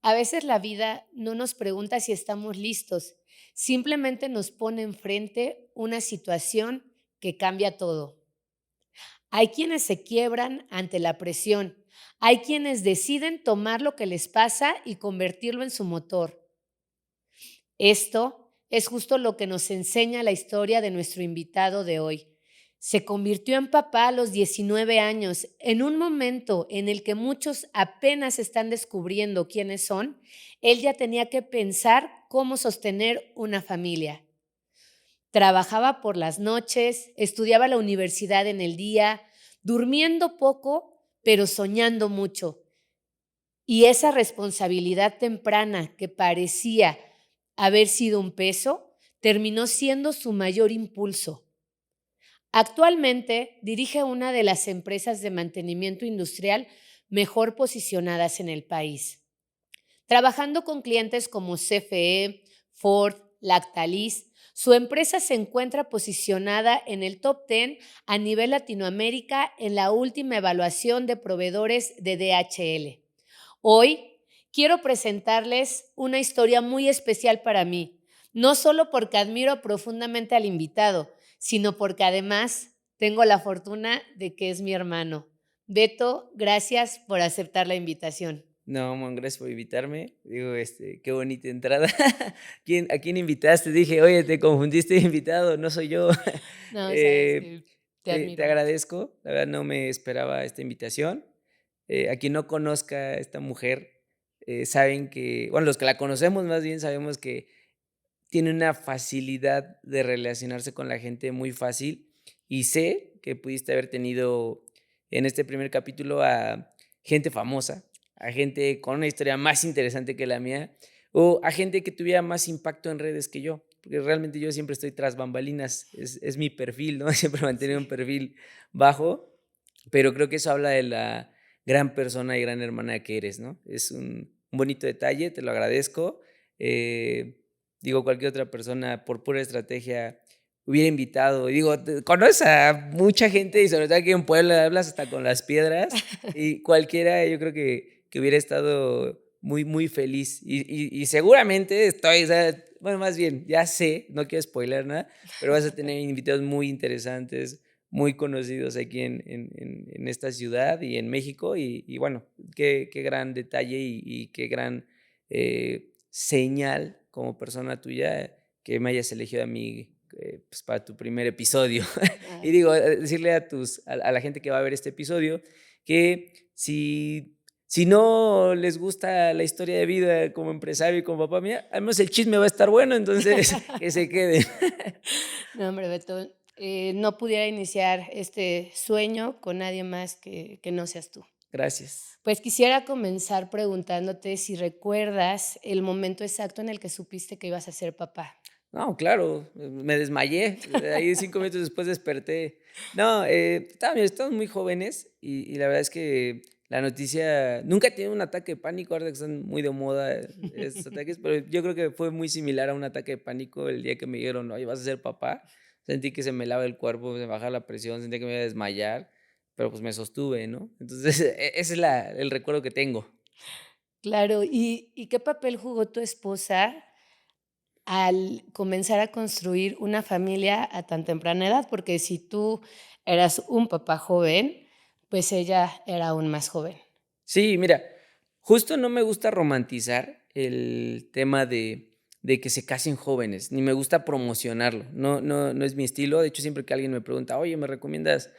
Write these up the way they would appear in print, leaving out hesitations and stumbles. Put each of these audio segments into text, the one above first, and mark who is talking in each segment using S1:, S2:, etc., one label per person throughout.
S1: A veces la vida no nos pregunta si estamos listos, simplemente nos pone enfrente una situación que cambia todo. Hay quienes se quiebran ante la presión, hay quienes deciden tomar lo que les pasa y convertirlo en su motor. Esto es justo lo que nos enseña la historia de nuestro invitado de hoy. Se convirtió en papá a los 19 años, en un momento en el que muchos apenas están descubriendo quiénes son. Él ya tenía que pensar cómo sostener una familia. Trabajaba por las noches, estudiaba la universidad en el día, durmiendo poco, pero soñando mucho. Y esa responsabilidad temprana que parecía haber sido un peso, terminó siendo su mayor impulso. Actualmente dirige una de las empresas de mantenimiento industrial mejor posicionadas en el país, trabajando con clientes como CFE, Ford, Lactalis. Su empresa se encuentra posicionada en el top 10 a nivel Latinoamérica en la última evaluación de proveedores de DHL. Hoy quiero presentarles una historia muy especial para mí, no solo porque admiro profundamente al invitado, sino porque además tengo la fortuna de que es mi hermano. Beto, gracias por aceptar la invitación.
S2: No, man, gracias por invitarme. Digo, qué bonita entrada. ¿A quién invitaste? Dije: "Oye, te confundiste de invitado, no soy yo".
S1: No, sabes
S2: Eh,
S1: que te
S2: te
S1: admiro mucho.
S2: agradezco, la verdad no me esperaba esta invitación. A quien no conozca a esta mujer, saben que bueno, los que la conocemos más bien sabemos que tiene una facilidad de relacionarse con la gente muy fácil, y sé que pudiste haber tenido en este primer capítulo a gente famosa, a gente con una historia más interesante que la mía, o a gente que tuviera más impacto en redes que yo, porque realmente yo siempre estoy tras bambalinas, es mi perfil, ¿no? Siempre he mantenido un
S1: Sí.
S2: perfil bajo, pero creo que eso habla de la gran persona y gran hermana que eres, ¿no? Es un bonito detalle, te lo agradezco. Eh, Digo, cualquier otra persona, por pura estrategia, hubiera invitado. Y digo, conoces a mucha gente y sobre todo aquí en Puebla hablas hasta con las piedras y cualquiera yo creo que hubiera estado muy, muy feliz. Y seguramente estoy, o sea, bueno, más bien, ya sé, no quiero spoiler nada, pero vas a tener invitados muy interesantes, muy conocidos aquí en esta ciudad y en México. Y bueno, qué gran detalle y qué gran señal como persona tuya que me hayas elegido a mí, pues, para tu primer episodio. Y
S1: Ay,
S2: digo, decirle a la gente que va a ver este episodio que si no les gusta la historia de vida como empresario y como papá, mía, al menos el chisme va a estar bueno, entonces que se queden.
S1: no, hombre, Beto, no pudiera iniciar este sueño con nadie más que no seas tú.
S2: Gracias.
S1: Pues quisiera comenzar preguntándote si recuerdas el momento exacto en el que supiste que ibas a ser papá.
S2: No, claro, me desmayé, ahí 5 minutos después desperté. No, estamos muy jóvenes y la verdad es que la noticia nunca he tenido un ataque de pánico, ahora que están muy de moda estos ataques, pero yo creo que fue muy similar a un ataque de pánico el día que me dijeron: "Oye, vas a ser papá". Sentí que se me helaba el cuerpo, se me bajaba la presión, sentía que me iba a desmayar, pero, pues, me sostuve, ¿no? Entonces, ese es la el recuerdo que tengo.
S1: Claro, ¿y qué papel jugó tu esposa al comenzar a construir una familia a tan temprana edad? Porque si tú eras un papá joven, pues ella era aún más joven.
S2: Sí, mira, justo no me gusta romantizar el tema de que se casen jóvenes, ni me gusta promocionarlo, no es mi estilo. De hecho, siempre que alguien me pregunta: "Oye, ¿me recomiendas,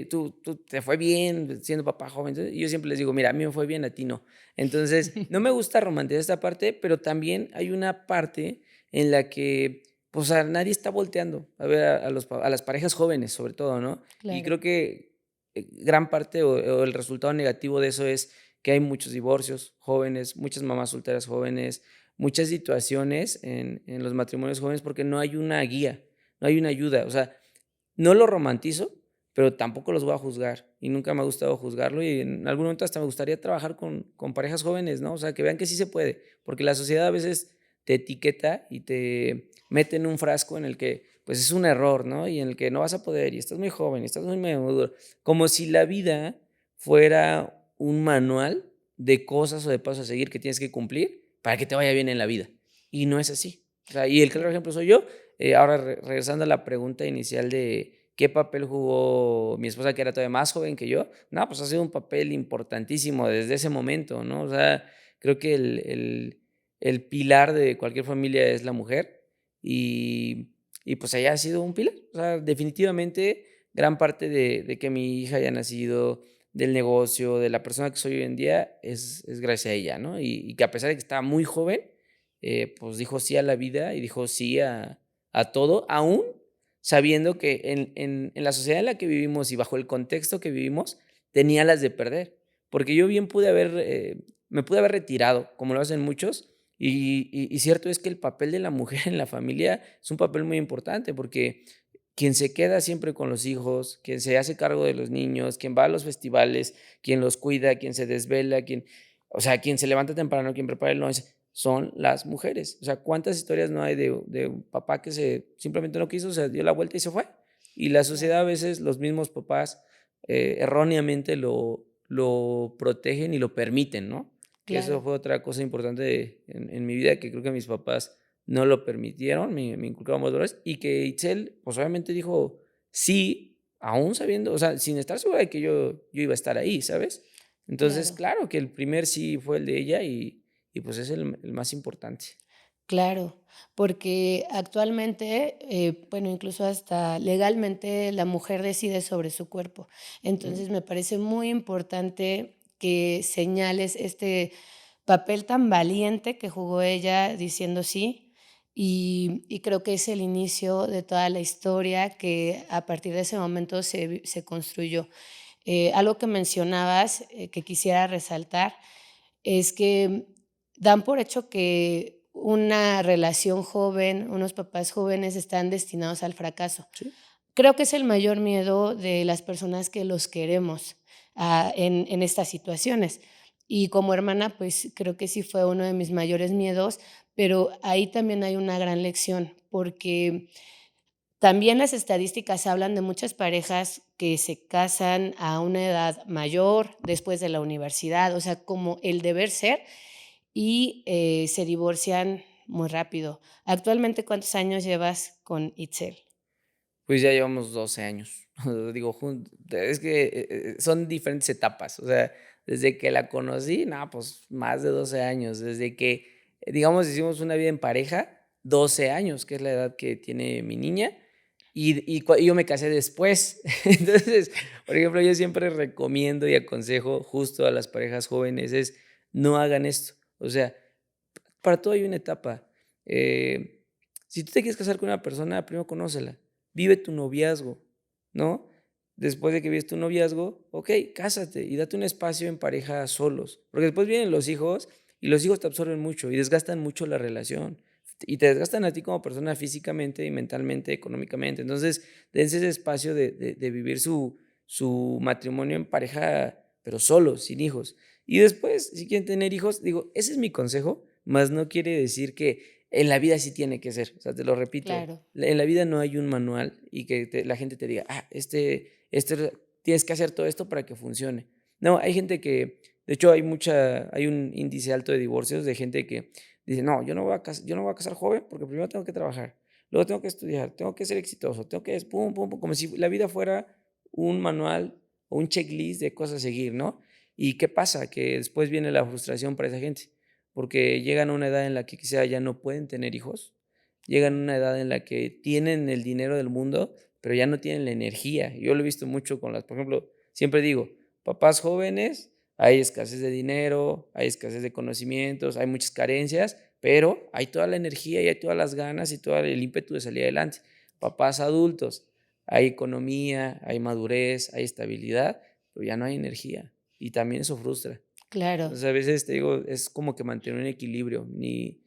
S2: tú te fue bien siendo papá joven?". Entonces, y yo siempre les digo: "Mira, a mí me fue bien, a ti no". Entonces, no me gusta romantizar esta parte, pero también hay una parte en la que, pues, nadie está volteando a ver a las parejas jóvenes, sobre todo, ¿no? Y
S1: Claro.
S2: creo que gran parte o el resultado negativo de eso es que hay muchos divorcios jóvenes, muchas mamás solteras jóvenes, muchas situaciones en los matrimonios jóvenes porque no hay una guía, no hay una ayuda. O sea, no lo romantizo, pero tampoco los voy a juzgar y nunca me ha gustado juzgarlo y en algún momento hasta me gustaría trabajar con parejas jóvenes, ¿no? O sea, que vean que sí se puede, porque la sociedad a veces te etiqueta y te mete en un frasco en el que, pues, es un error, ¿no? Y en el que no vas a poder y estás muy joven y estás muy maduro, como si la vida fuera un manual de cosas o de pasos a seguir que tienes que cumplir para que te vaya bien en la vida. Y no es así. O sea, y el claro ejemplo soy yo. Ahora, regresando a la pregunta inicial de qué papel jugó mi esposa, que era todavía más joven que yo, no, pues ha sido un papel importantísimo desde ese momento, ¿no? O sea, creo que el pilar de cualquier familia es la mujer y pues ella ha sido un pilar. O sea, definitivamente gran parte de que mi hija haya nacido, del negocio, de la persona que soy hoy en día, es gracias a ella, ¿no? Y que a pesar de que estaba muy joven, pues dijo sí a la vida y dijo sí a todo, aún sabiendo que en la sociedad en la que vivimos y bajo el contexto que vivimos, tenía las de perder. Porque yo bien me pude haber retirado, como lo hacen muchos, y cierto es que el papel de la mujer en la familia es un papel muy importante, porque quien se queda siempre con los hijos, quien se hace cargo de los niños, quien va a los festivales, quien los cuida, quien se desvela, o sea, quien se levanta temprano, quien prepara el lunch, son las mujeres. O sea, ¿cuántas historias no hay de un papá que simplemente no quiso, se dio la vuelta y se fue? Y la sociedad a
S1: Claro,
S2: veces, los mismos papás, erróneamente lo protegen y lo permiten, ¿no? Que eso
S1: claro.
S2: fue otra cosa importante en mi vida, que creo que mis papás no lo permitieron, me inculcaban valores, y que Itzel, pues, obviamente dijo sí, aún sabiendo, o sea, sin estar segura de que yo iba a estar ahí, ¿sabes? Entonces,
S1: Claro,
S2: claro que el primer sí fue el de ella y pues es el más importante.
S1: claro, porque actualmente, bueno, incluso hasta legalmente la mujer decide sobre su cuerpo.
S2: Ujú.
S1: Entonces, me parece muy importante que señales este papel tan valiente que jugó ella diciendo sí, y creo que es el inicio de toda la historia que a partir de ese momento se construyó. Algo que mencionabas, que quisiera resaltar, es que dan por hecho que una relación joven, unos papás jóvenes están destinados al fracaso.
S2: Sí.
S1: Creo que es el mayor miedo de las personas que los queremos, en estas situaciones. Y como hermana, pues, creo que sí fue uno de mis mayores miedos, pero ahí también hay una gran lección, porque también las estadísticas hablan de muchas parejas que se casan a una edad mayor, después de la universidad, o sea, como el deber ser, y, se divorcian muy rápido. Actualmente, ¿cuántos años llevas con Itzel?
S2: Pues ya llevamos 12 años. Digo, es que, son diferentes etapas. O sea, desde que la conocí, no, pues más de 12 años. Desde que, digamos, hicimos una vida en pareja, 12 años, que es la edad que tiene mi niña, y yo me casé después. Entonces, por ejemplo, yo siempre recomiendo y aconsejo justo a las parejas jóvenes es, no hagan esto. O sea, para todo hay una etapa. Eh, si tú te quieres casar con una persona, primero conócela, vive tu noviazgo, ¿no? Después de que vives tu noviazgo, ok, cásate y date un espacio en pareja solos, porque después vienen los hijos y los hijos te absorben mucho y desgastan mucho la relación y te desgastan a ti como persona físicamente y mentalmente, económicamente. Entonces, dense ese espacio de vivir su matrimonio en pareja, pero solos, sin hijos. Y después, si quieren tener hijos, digo, ese es mi consejo, mas no quiere decir que en la vida así tiene que ser. O sea, te lo repito,
S1: Claro,
S2: en la vida no hay un manual y que la gente te diga, tienes que hacer todo esto para que funcione. No, hay gente que, de hecho, hay un índice alto de divorcios de gente que dice, no, yo no voy a casar joven porque primero tengo que trabajar, luego tengo que estudiar, tengo que ser exitoso, tengo que, pum, pum, pum, como si la vida fuera un manual o un checklist de cosas a seguir, ¿no? ¿Y qué pasa? Que después viene la frustración para esa gente, porque llegan a una edad en la que quizá ya no pueden tener hijos, llegan a una edad en la que tienen el dinero del mundo, pero ya no tienen la energía. Yo lo he visto mucho por ejemplo, siempre digo, papás jóvenes, hay escasez de dinero, hay escasez de conocimientos, hay muchas carencias, pero hay toda la energía y hay todas las ganas y todo el ímpetu de salir adelante. Papás adultos, hay economía, hay madurez, hay estabilidad, pero ya no hay energía y también eso frustra.
S1: claro,
S2: Entonces, a veces te digo, es como que mantener un equilibrio, ni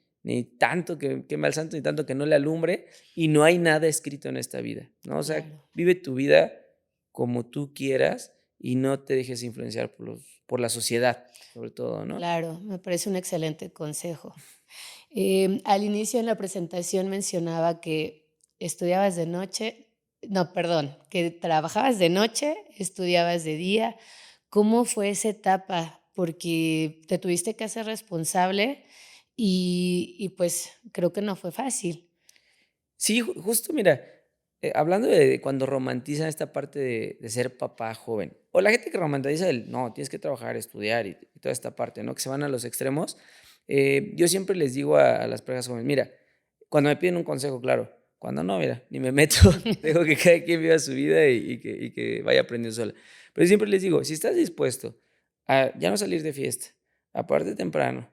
S2: tanto que queme al santo, ni tanto que no le alumbre, y no hay nada escrito en esta vida, ¿no? O sea,
S1: claro,
S2: vive tu vida como tú quieras y no te dejes influenciar por la sociedad, sobre todo, ¿no?
S1: claro, me parece un excelente consejo. Al inicio en la presentación mencionaba que estudiabas de noche, no, perdón, que trabajabas de noche, estudiabas de día. ¿Cómo fue esa etapa? porque te tuviste que hacer responsable pues creo que no fue fácil.
S2: Sí, justo mira, hablando de cuando romantizan esta parte de ser papá joven, o la gente que romantiza el, no, tienes que trabajar, estudiar y toda esta parte, ¿no? Que se van a los extremos. Yo siempre les digo a las parejas jóvenes, mira, cuando me piden un consejo, claro, cuando no, mira, ni me meto, dejo que cada quien viva su vida y que vaya aprendiendo sola. Pero siempre les digo, si estás dispuesto a ya no salir de fiesta, a pararte temprano,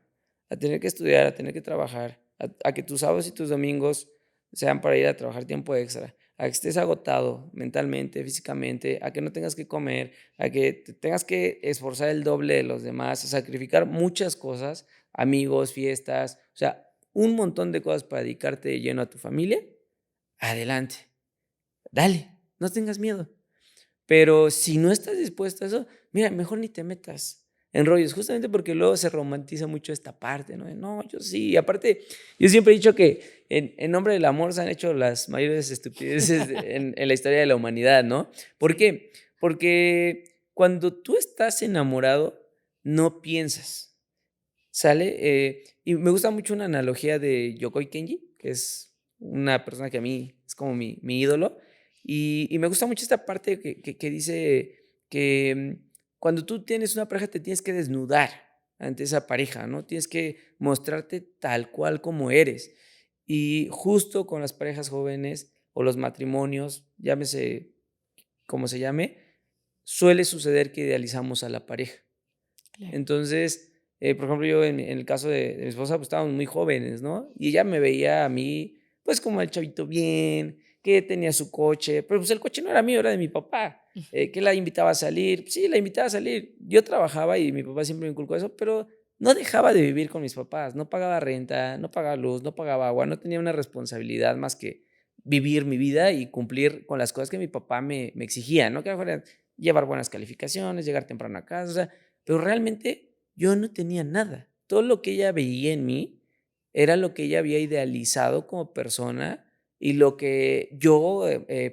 S2: a tener que estudiar, a tener que trabajar, a que tus sábados y tus domingos sean para ir a trabajar tiempo extra, a que estés agotado mentalmente, físicamente, a que no tengas que comer, a que te tengas que esforzar el doble de los demás, a sacrificar muchas cosas, amigos, fiestas, o sea, un montón de cosas para dedicarte de lleno a tu familia, adelante, dale, no tengas miedo. Pero si no estás dispuesto a eso, mira, mejor ni te metas en rollos, justamente porque luego se romantiza mucho esta parte, ¿no? De, no, yo sí. Y aparte, yo siempre he dicho que en nombre del amor se han hecho las mayores estupideces en la historia de la humanidad, ¿no? ¿Por
S1: Sí.
S2: qué? Porque cuando tú estás enamorado, no piensas, ¿sale? Y me gusta mucho una analogía de Yokoi Kenji, que es una persona que a mí es como mi ídolo, y me gusta mucho esta parte que dice que cuando tú tienes una pareja te tienes que desnudar ante esa pareja, ¿no? Tienes que mostrarte tal cual como eres. Y justo con las parejas jóvenes o los matrimonios, llámese como se llame, suele suceder que idealizamos a la pareja.
S1: Claro.
S2: Entonces, por ejemplo, yo en el caso de mi esposa, pues, estábamos muy jóvenes, ¿no? Y ella me veía a mí, pues, como el chavito bien, que tenía su coche, pero, pues, el coche no era mío, era de mi papá, que la invitaba a salir. Pues sí, la invitaba a salir. Yo trabajaba y mi papá siempre me inculcó eso, pero no dejaba de vivir con mis papás, no pagaba renta, no pagaba luz, no pagaba agua, no tenía una responsabilidad más que vivir mi vida y cumplir con las cosas que mi papá me exigía, ¿no? Que a lo mejor era llevar buenas calificaciones, llegar temprano a casa, o sea, pero realmente yo no tenía nada. Todo lo que ella veía en mí era lo que ella había idealizado como persona y lo que yo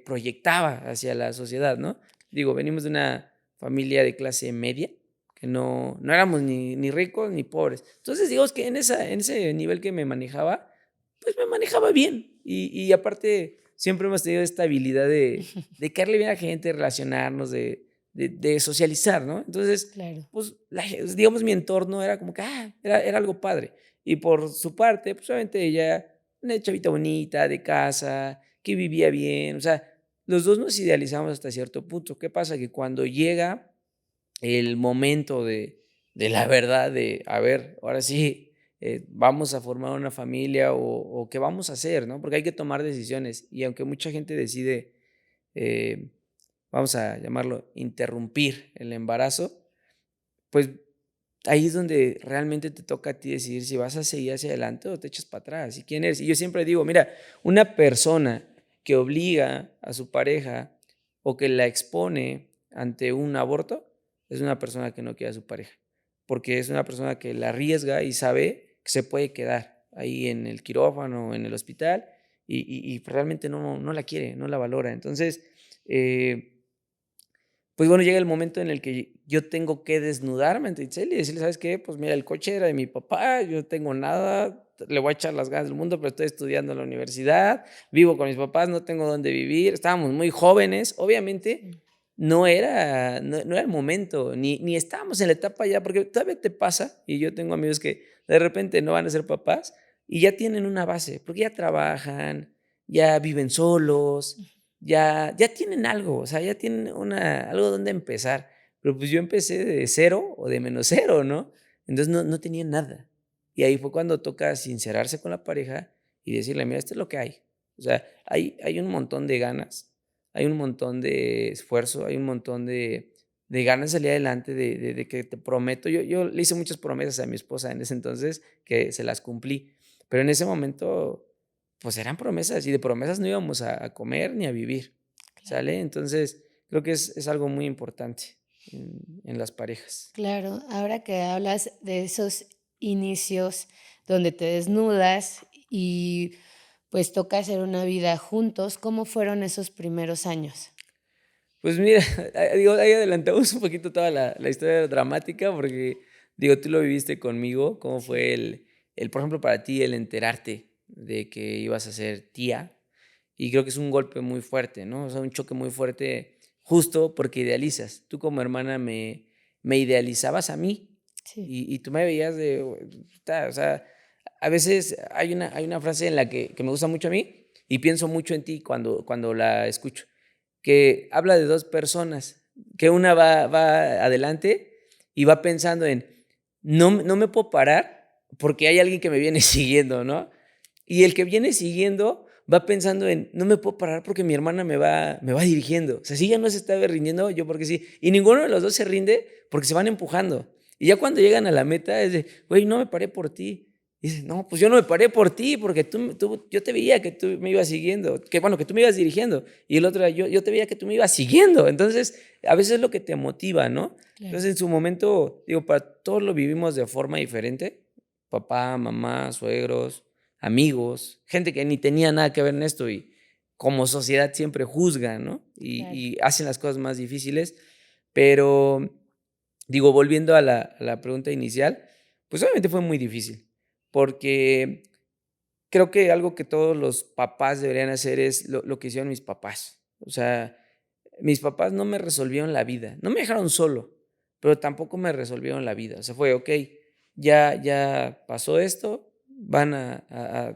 S2: proyectaba hacia la sociedad, ¿no? Digo, venimos de una familia de clase media, que no éramos ni ricos ni pobres. Entonces, digamos que en ese nivel que me manejaba, pues me manejaba bien. Y aparte, siempre hemos tenido esta habilidad de caerle bien a la gente, de relacionarnos, de socializar, ¿no? Entonces,
S1: Claro.
S2: pues, digamos, mi entorno era como que, era algo padre. Y por su parte, pues, obviamente ella, una chavita bonita, de casa, que vivía bien, o sea, los 2 nos idealizamos hasta cierto punto. ¿Qué pasa? Que cuando llega el momento de la verdad, de, a ver, ahora sí, vamos a formar una familia o qué vamos a hacer, ¿no? Porque hay que tomar decisiones y aunque mucha gente decide, eh, vamos a llamarlo, interrumpir el embarazo, pues ahí es donde realmente te toca a ti decidir si vas a seguir hacia adelante o te echas para atrás y quién eres. Y yo siempre digo, mira, una persona que obliga a su pareja o que la expone ante un aborto es una persona que no quiere a su pareja, porque es una persona que la arriesga y sabe que se puede quedar ahí en el quirófano o en el hospital y realmente no la quiere, no la valora. Entonces, pues bueno, llega el momento en el que yo tengo que desnudarme ante Itzel y decirle: "¿Sabes qué? Pues mira, el coche era de mi papá, yo no tengo nada, le voy a echar las ganas del mundo, pero estoy estudiando en la universidad, vivo con mis papás, no tengo dónde vivir". Estábamos muy jóvenes, obviamente
S1: Sí.
S2: no era el momento, ni estábamos en la etapa ya, porque todavía te pasa, y yo tengo amigos que de repente no van a ser papás y ya tienen una base, porque ya trabajan, ya viven solos, ya tienen algo, o sea, ya tienen algo donde empezar. Pero, pues, yo empecé de cero o de menos cero, ¿no? Entonces, no tenía nada. Y ahí fue cuando toca sincerarse con la pareja y decirle: "Mira, esto es lo que hay". O sea, hay un montón de ganas, hay un montón de esfuerzo, hay un montón de ganas de salir adelante, de que te prometo. Yo le hice muchas promesas a mi esposa en ese entonces que se las cumplí, pero en ese momento pues eran promesas y de promesas no íbamos a comer ni a vivir,
S1: Claro.
S2: ¿sale? Entonces, creo que es algo muy importante en las parejas.
S1: Claro, ahora que hablas de esos inicios donde te desnudas y pues toca hacer una vida juntos, ¿cómo fueron esos primeros años?
S2: Pues mira, digo, ahí adelantamos un poquito toda la historia dramática, porque Digo, tú lo viviste conmigo, ¿cómo fue por ejemplo, para ti el enterarte de que ibas a ser tía? Y creo que es un golpe muy fuerte, ¿no? O sea, un choque muy fuerte justo porque idealizas. Tú como hermana me idealizabas a mí
S1: Sí,
S2: y tú me veías o sea, a veces hay una frase en la que me gusta mucho a mí y pienso mucho en ti cuando la escucho, que habla de dos personas, que una va adelante y va pensando en, no me puedo parar porque hay alguien que me viene siguiendo, ¿no? Y el que viene siguiendo va pensando en, no me puedo parar porque mi hermana me va dirigiendo. O sea, si ella no se está rindiendo, yo porque sí. Y ninguno de los dos se rinde porque se van empujando. Y ya cuando llegan a la meta es de, güey, no me paré por ti. Y dices, no, pues yo no me paré por ti porque yo te veía que tú me ibas siguiendo, que bueno, que tú me ibas dirigiendo. Y el otro, yo te veía que tú me ibas siguiendo. Entonces, a veces es lo que te motiva, ¿no?
S1: claro.
S2: Entonces, en su momento, digo, para todos lo vivimos de forma diferente. Papá, mamá, suegros, amigos, gente que ni tenía nada que ver en esto y como sociedad siempre juzgan, ¿no?
S1: Claro.
S2: Y hacen las cosas más difíciles. Pero, digo, volviendo a la pregunta inicial, pues obviamente fue muy difícil, porque creo que algo que todos los papás deberían hacer es lo que hicieron mis papás. O sea, mis papás no me resolvieron la vida, no me dejaron solo, pero tampoco me resolvieron la vida. O sea, fue, okey, ya pasó esto, van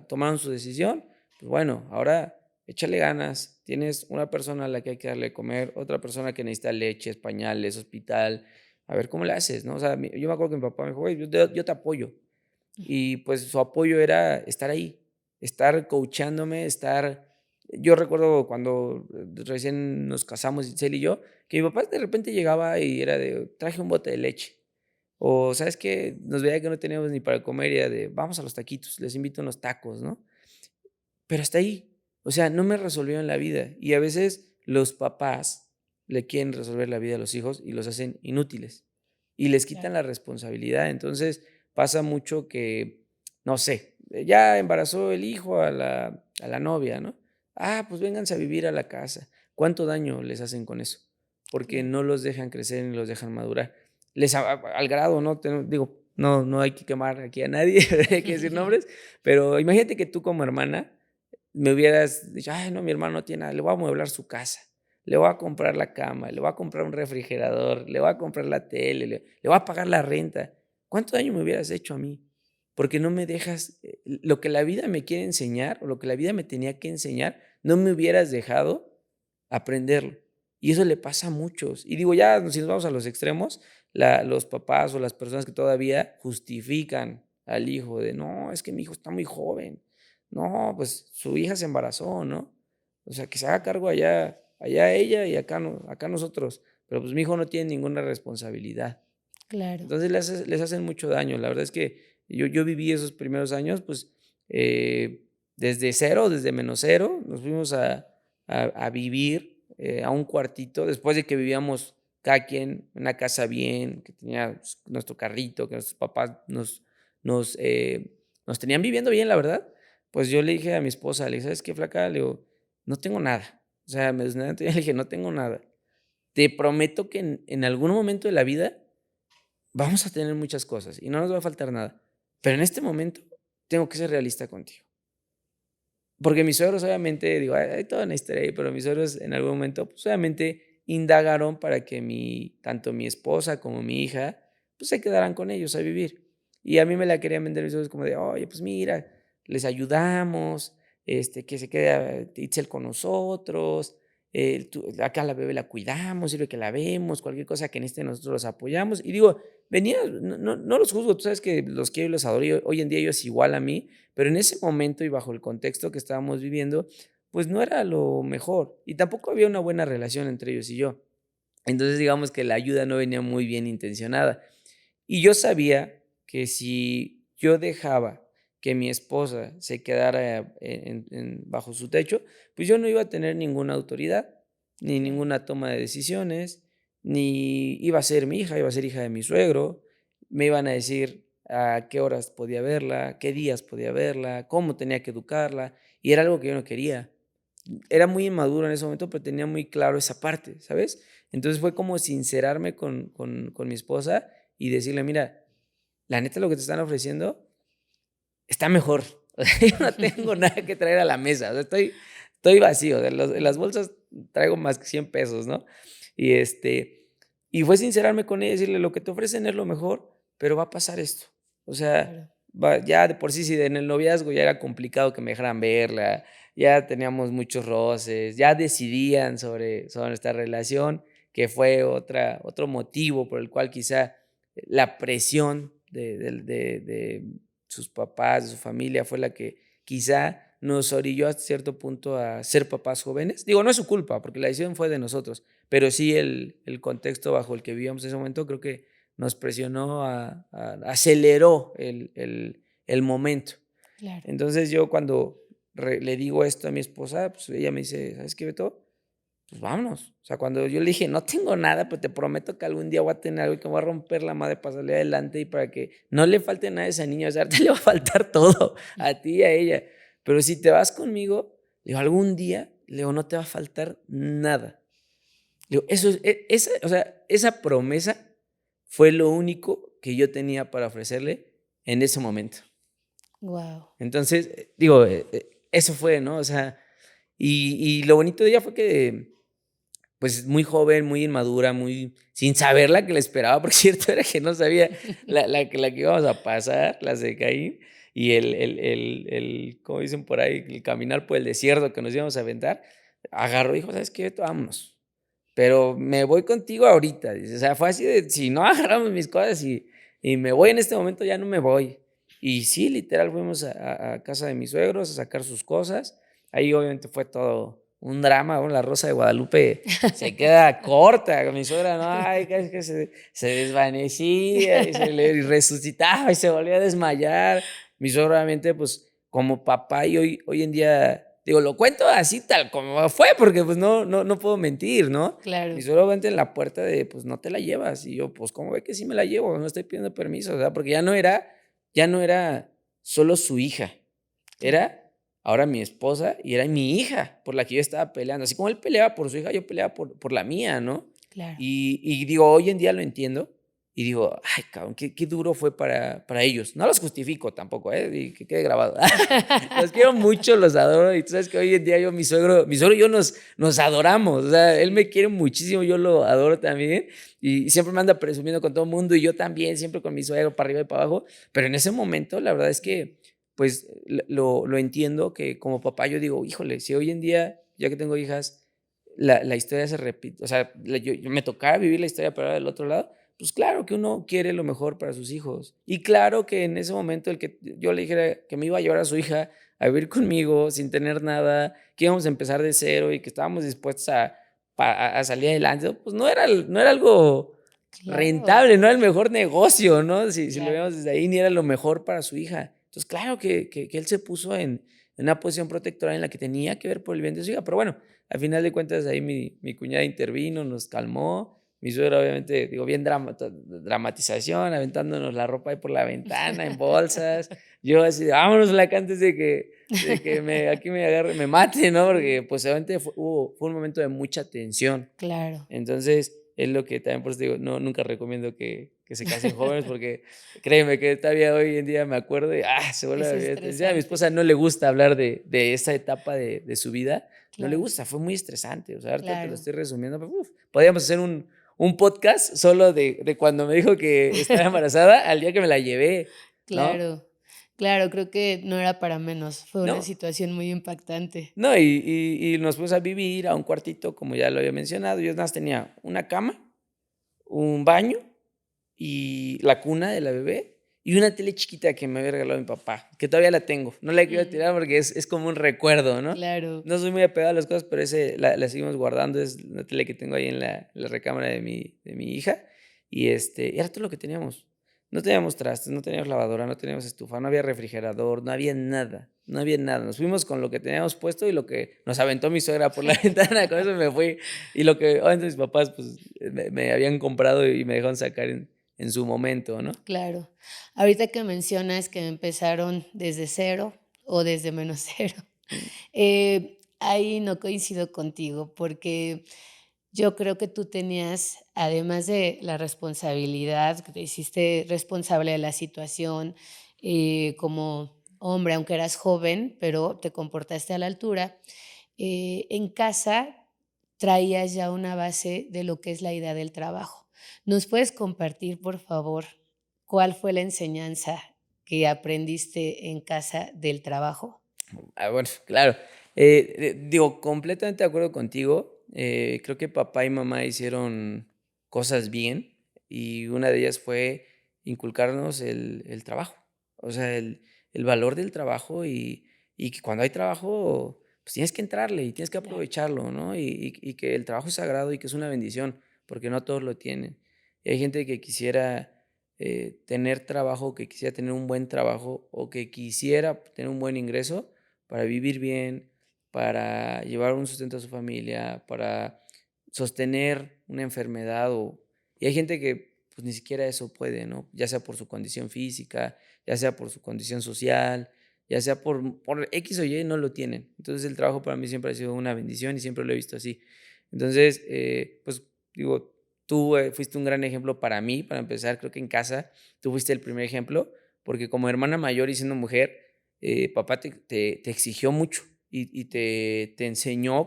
S2: tomaron su decisión, pues bueno, ahora échale ganas. Tienes una persona a la que hay que darle de comer, otra persona que necesita leches, pañales, hospital, a ver cómo le haces, ¿no? O sea, yo me acuerdo que mi papá me dijo: "Güey, yo te apoyo". Y pues su apoyo era estar ahí, estar coachándome, yo recuerdo cuando recién nos casamos, Itzel y yo, que mi papá de repente llegaba y era de: "Traje un bote de leche", o, ¿sabes qué? Nos veía que no teníamos ni para comer y era de: "Vamos a los taquitos, les invito unos tacos", ¿no? Pero hasta ahí, o sea, no me resolvieron la vida, y a veces los papás le quieren resolver la vida a los hijos y los hacen inútiles, y les quitan
S1: Claro.
S2: la responsabilidad. Entonces, pasa mucho que, no sé, ya embarazó el hijo a la novia, ¿no? Ah, pues vénganse a vivir a la casa. ¿Cuánto daño les hacen con eso? Porque
S1: Claro.
S2: no los dejan crecer ni los dejan madurar. Al grado, ¿no? Digo, no hay que quemar aquí a nadie, hay que decir nombres, pero imagínate que tú como hermana me hubieras dicho: "Ay, no, mi hermano no tiene nada, le voy a amueblar su casa, le voy a comprar la cama, le voy a comprar un refrigerador, le voy a comprar la tele, le voy a pagar la renta". ¿Cuánto daño me hubieras hecho a mí? Porque no me dejas, lo que la vida me quiere enseñar, o lo que la vida me tenía que enseñar, no me hubieras dejado aprenderlo. Y eso le pasa a muchos. Y digo, ya si nos vamos a los extremos, los papás o las personas que todavía justifican al hijo de: "No, es que mi hijo está muy joven. No, pues su hija se embarazó", ¿no? O sea, que se haga cargo allá ella y acá nosotros, pero pues mi hijo no tiene ninguna responsabilidad.
S1: Claro.
S2: Entonces les hacen mucho daño. La verdad es que yo viví esos primeros años, pues, desde cero, desde menos cero, nos fuimos a vivir, a un cuartito, después de que vivíamos cada quien en una casa bien, que tenía, pues, nuestro carrito, que nuestros papás nos, eh, nos tenían viviendo bien, la verdad. Pues yo le dije a mi esposa, le dije: "¿Sabes qué, flaca?", le digo: "No tengo nada". O sea, me desnudé le dije: "No tengo nada. Te prometo que en algún momento de la vida vamos a tener muchas cosas y no nos va a faltar nada, pero en este momento tengo que ser realista contigo". Porque mis suegros obviamente, digo, hay toda una historia ahí, pero mis suegros en algún momento, pues, obviamente indagaron para que tanto mi esposa como mi hija, pues, se quedaran con ellos a vivir. Y a mí me la querían vender mis suegros como de: "Oye, pues mira, les ayudamos, que se quede Itzel con nosotros, acá la bebé la cuidamos, sirve que la vemos, cualquier cosa que necesiten nosotros los apoyamos". Y digo, no los juzgo, tú sabes que los quiero y los adoro, y hoy en día ellos igual a mí, pero en ese momento y bajo el contexto que estábamos viviendo, pues no era lo mejor y tampoco había una buena relación entre ellos y yo. Entonces, digamos que la ayuda no venía muy bien intencionada. Y yo sabía que si yo dejaba que mi esposa se quedara bajo su techo, pues yo no iba a tener ninguna autoridad, ni
S1: Claro.
S2: ninguna toma de decisiones, ni iba a ser mi hija, iba a ser hija de mi suegro. Me iban a decir a qué horas podía verla, qué días podía verla, cómo tenía que educarla, y era algo que yo no quería. Era muy inmaduro en ese momento, pero tenía muy claro esa parte, ¿sabes? Entonces fue como sincerarme con mi esposa y decirle: "Mira, la neta lo que te están ofreciendo está mejor. O sea, yo no tengo nada que traer a la mesa. O sea, estoy vacío. En las bolsas traigo más que 100 pesos, ¿no? Y, y fue sincerarme con ella y decirle, lo que te ofrecen es lo mejor, pero va a pasar esto. O sea,
S1: Claro.
S2: ya de por sí, si en el noviazgo ya era complicado que me dejaran verla, ya teníamos muchos roces, ya decidían sobre nuestra relación, que fue otro motivo por el cual quizá la presión de sus papás, de su familia, fue la que quizá nos orilló hasta cierto punto a ser papás jóvenes. Digo, no es su culpa, porque la decisión fue de nosotros, pero sí el contexto bajo el que vivíamos en ese momento creo que nos presionó, aceleró el momento.
S1: Claro.
S2: Entonces yo cuando le digo esto a mi esposa, pues ella me dice, ¿sabes qué, Beto? Pues vámonos. O sea, cuando yo le dije, no tengo nada, pero te prometo que algún día voy a tener algo y que voy a romper la madre para salir adelante y para que no le falte nada a esa niña. O sea, ahorita le va a faltar todo, a ti y a ella. Pero si te vas conmigo, le digo, algún día, le digo, no te va a faltar nada. Le digo, o sea, esa promesa fue lo único que yo tenía para ofrecerle en ese momento.
S1: Wow.
S2: Entonces, digo, eso fue, ¿no? O sea, y lo bonito de ella fue que pues, muy joven, muy inmadura, muy sin saber la que le esperaba, porque cierto era que no sabía la que íbamos a pasar, las de Caín, y como dicen por ahí, el caminar por el desierto que nos íbamos a aventar, agarró y dijo: "¿Sabes qué, Beto? Vámonos, pero me voy contigo ahorita", dice, o sea, fue así de, si no agarramos mis cosas y me voy en este momento, ya no me voy. Y sí, literal, fuimos a casa de mis suegros a sacar sus cosas. Ahí obviamente fue todo un drama, bueno, la Rosa de Guadalupe se queda corta, mi suegra, no, ay, que se desvanecía y se le resucitaba y se volvía a desmayar. Mi suegro obviamente, pues, como papá y hoy en día, digo, lo cuento así tal como fue, porque pues no puedo mentir, ¿no? Mi
S1: Claro.
S2: suegro obviamente en la puerta de, pues, no te la llevas, y yo, pues, ¿cómo ve que sí me la llevo? No estoy pidiendo permiso, o sea, porque ya no era solo su hija,
S1: Claro.
S2: era ahora mi esposa y era mi hija por la que yo estaba peleando. Así como él peleaba por su hija, yo peleaba por la mía, ¿no?
S1: Claro.
S2: Y digo, hoy en día lo entiendo y digo, ay, cabrón, qué duro fue para ellos. No los justifico tampoco, ¿eh? Y que quede grabado. Los quiero mucho, los adoro. Y tú sabes que hoy en día mi suegro y yo nos adoramos. O sea, él me quiere muchísimo, yo lo adoro también. Y siempre me anda presumiendo con todo el mundo y yo también, siempre con mi suegro para arriba y para abajo. Pero en ese momento, la verdad es que, pues, lo entiendo que como papá yo digo, híjole, si hoy en día, ya que tengo hijas, la historia se repite, o sea, yo me tocaba vivir la historia, pero ahora del otro lado, pues claro que uno quiere lo mejor para sus hijos. Y claro que en ese momento el que yo le dijera que me iba a llevar a su hija a vivir conmigo sin tener nada, que íbamos a empezar de cero y que estábamos dispuestos a salir adelante, pues no era algo
S1: Claro.
S2: rentable, no era el mejor negocio, ¿no? Si lo
S1: Claro.
S2: vemos desde ahí, ni era lo mejor para su hija. Entonces, claro que él se puso en una posición protectora en la que tenía que ver por el bien de su hija. Pero bueno, al final de cuentas, ahí mi cuñada intervino, nos calmó. Mi suegra, obviamente, digo, bien dramatización, aventándonos la ropa ahí por la ventana, en bolsas. Yo así, vámonos, Flaca, antes de que aquí me agarre, me mate, ¿no? Porque, pues, obviamente fue un momento de mucha tensión.
S1: Claro.
S2: Entonces, es lo que también por eso digo, no, nunca recomiendo que se casen jóvenes, porque créeme que todavía hoy en día me acuerdo y, se vuelve
S1: Es
S2: a vivir tensión. A mi
S1: estresante.
S2: esposa no le gusta hablar de esa etapa de su vida, no le
S1: Claro.
S2: gusta, fue muy estresante. O sea, ahorita te lo
S1: Claro.
S2: estoy resumiendo, pero podríamos hacer un podcast solo de cuando me dijo que estaba embarazada al día que me la llevé, ¿no?
S1: Claro. Claro, creo que no era para menos. Fue una
S2: No,
S1: situación muy impactante.
S2: no, y nos fuimos a vivir a un cuartito, como ya lo había mencionado. Yo nada más tenía una cama, un baño y la cuna de la bebé, y una tele chiquita que me había regalado mi papá, que todavía la tengo. No la quiero
S1: Mm,
S2: tirar porque es como un recuerdo, ¿no?
S1: claro.
S2: No soy muy apegado a las cosas, pero ese la seguimos guardando, es la tele que tengo ahí en la recámara de mi hija, y era todo lo que teníamos. No teníamos trastes, no teníamos lavadora, no teníamos estufa, no había refrigerador, no había nada, no había nada. Nos fuimos con lo que teníamos puesto y lo que nos aventó mi suegra por la ventana, con eso me fui. Y lo que obviamente mis papás, pues, me habían comprado y me dejaron sacar en su momento, ¿no?
S1: Claro. Ahorita que mencionas que empezaron desde cero o desde menos cero,
S2: Mm,
S1: ahí no coincido contigo, porque Yo creo que tú tenías, además de la responsabilidad, que te hiciste responsable de la situación, como hombre, aunque eras joven, pero te comportaste a la altura. En casa traías ya una base de lo que es la idea del trabajo. ¿Nos puedes compartir, por favor, cuál fue la enseñanza que aprendiste en casa del trabajo?
S2: Bueno, claro. Digo, completamente de acuerdo contigo. Creo que papá y mamá hicieron cosas bien y una de ellas fue inculcarnos el trabajo, o sea, el valor del trabajo y que cuando hay trabajo, pues tienes que entrarle y tienes que
S1: Claro,
S2: aprovecharlo, ¿no? Y que el trabajo es sagrado y que es una bendición, porque no todos lo tienen. Y hay gente que quisiera tener trabajo, que quisiera tener un buen trabajo o que quisiera tener un buen ingreso para vivir bien, para llevar un sustento a su familia, para sostener una enfermedad y hay gente que, pues, ni siquiera eso puede, ¿no? Ya sea por su condición física, ya sea por su condición social, ya sea por X o Y, no lo tienen. Entonces, el trabajo para mí siempre ha sido una bendición y siempre lo he visto así. Entonces, pues, digo, tú, fuiste un gran ejemplo para mí, para empezar, creo que en casa tú fuiste el primer ejemplo, porque como hermana mayor y siendo mujer, papá te exigió mucho y te enseñó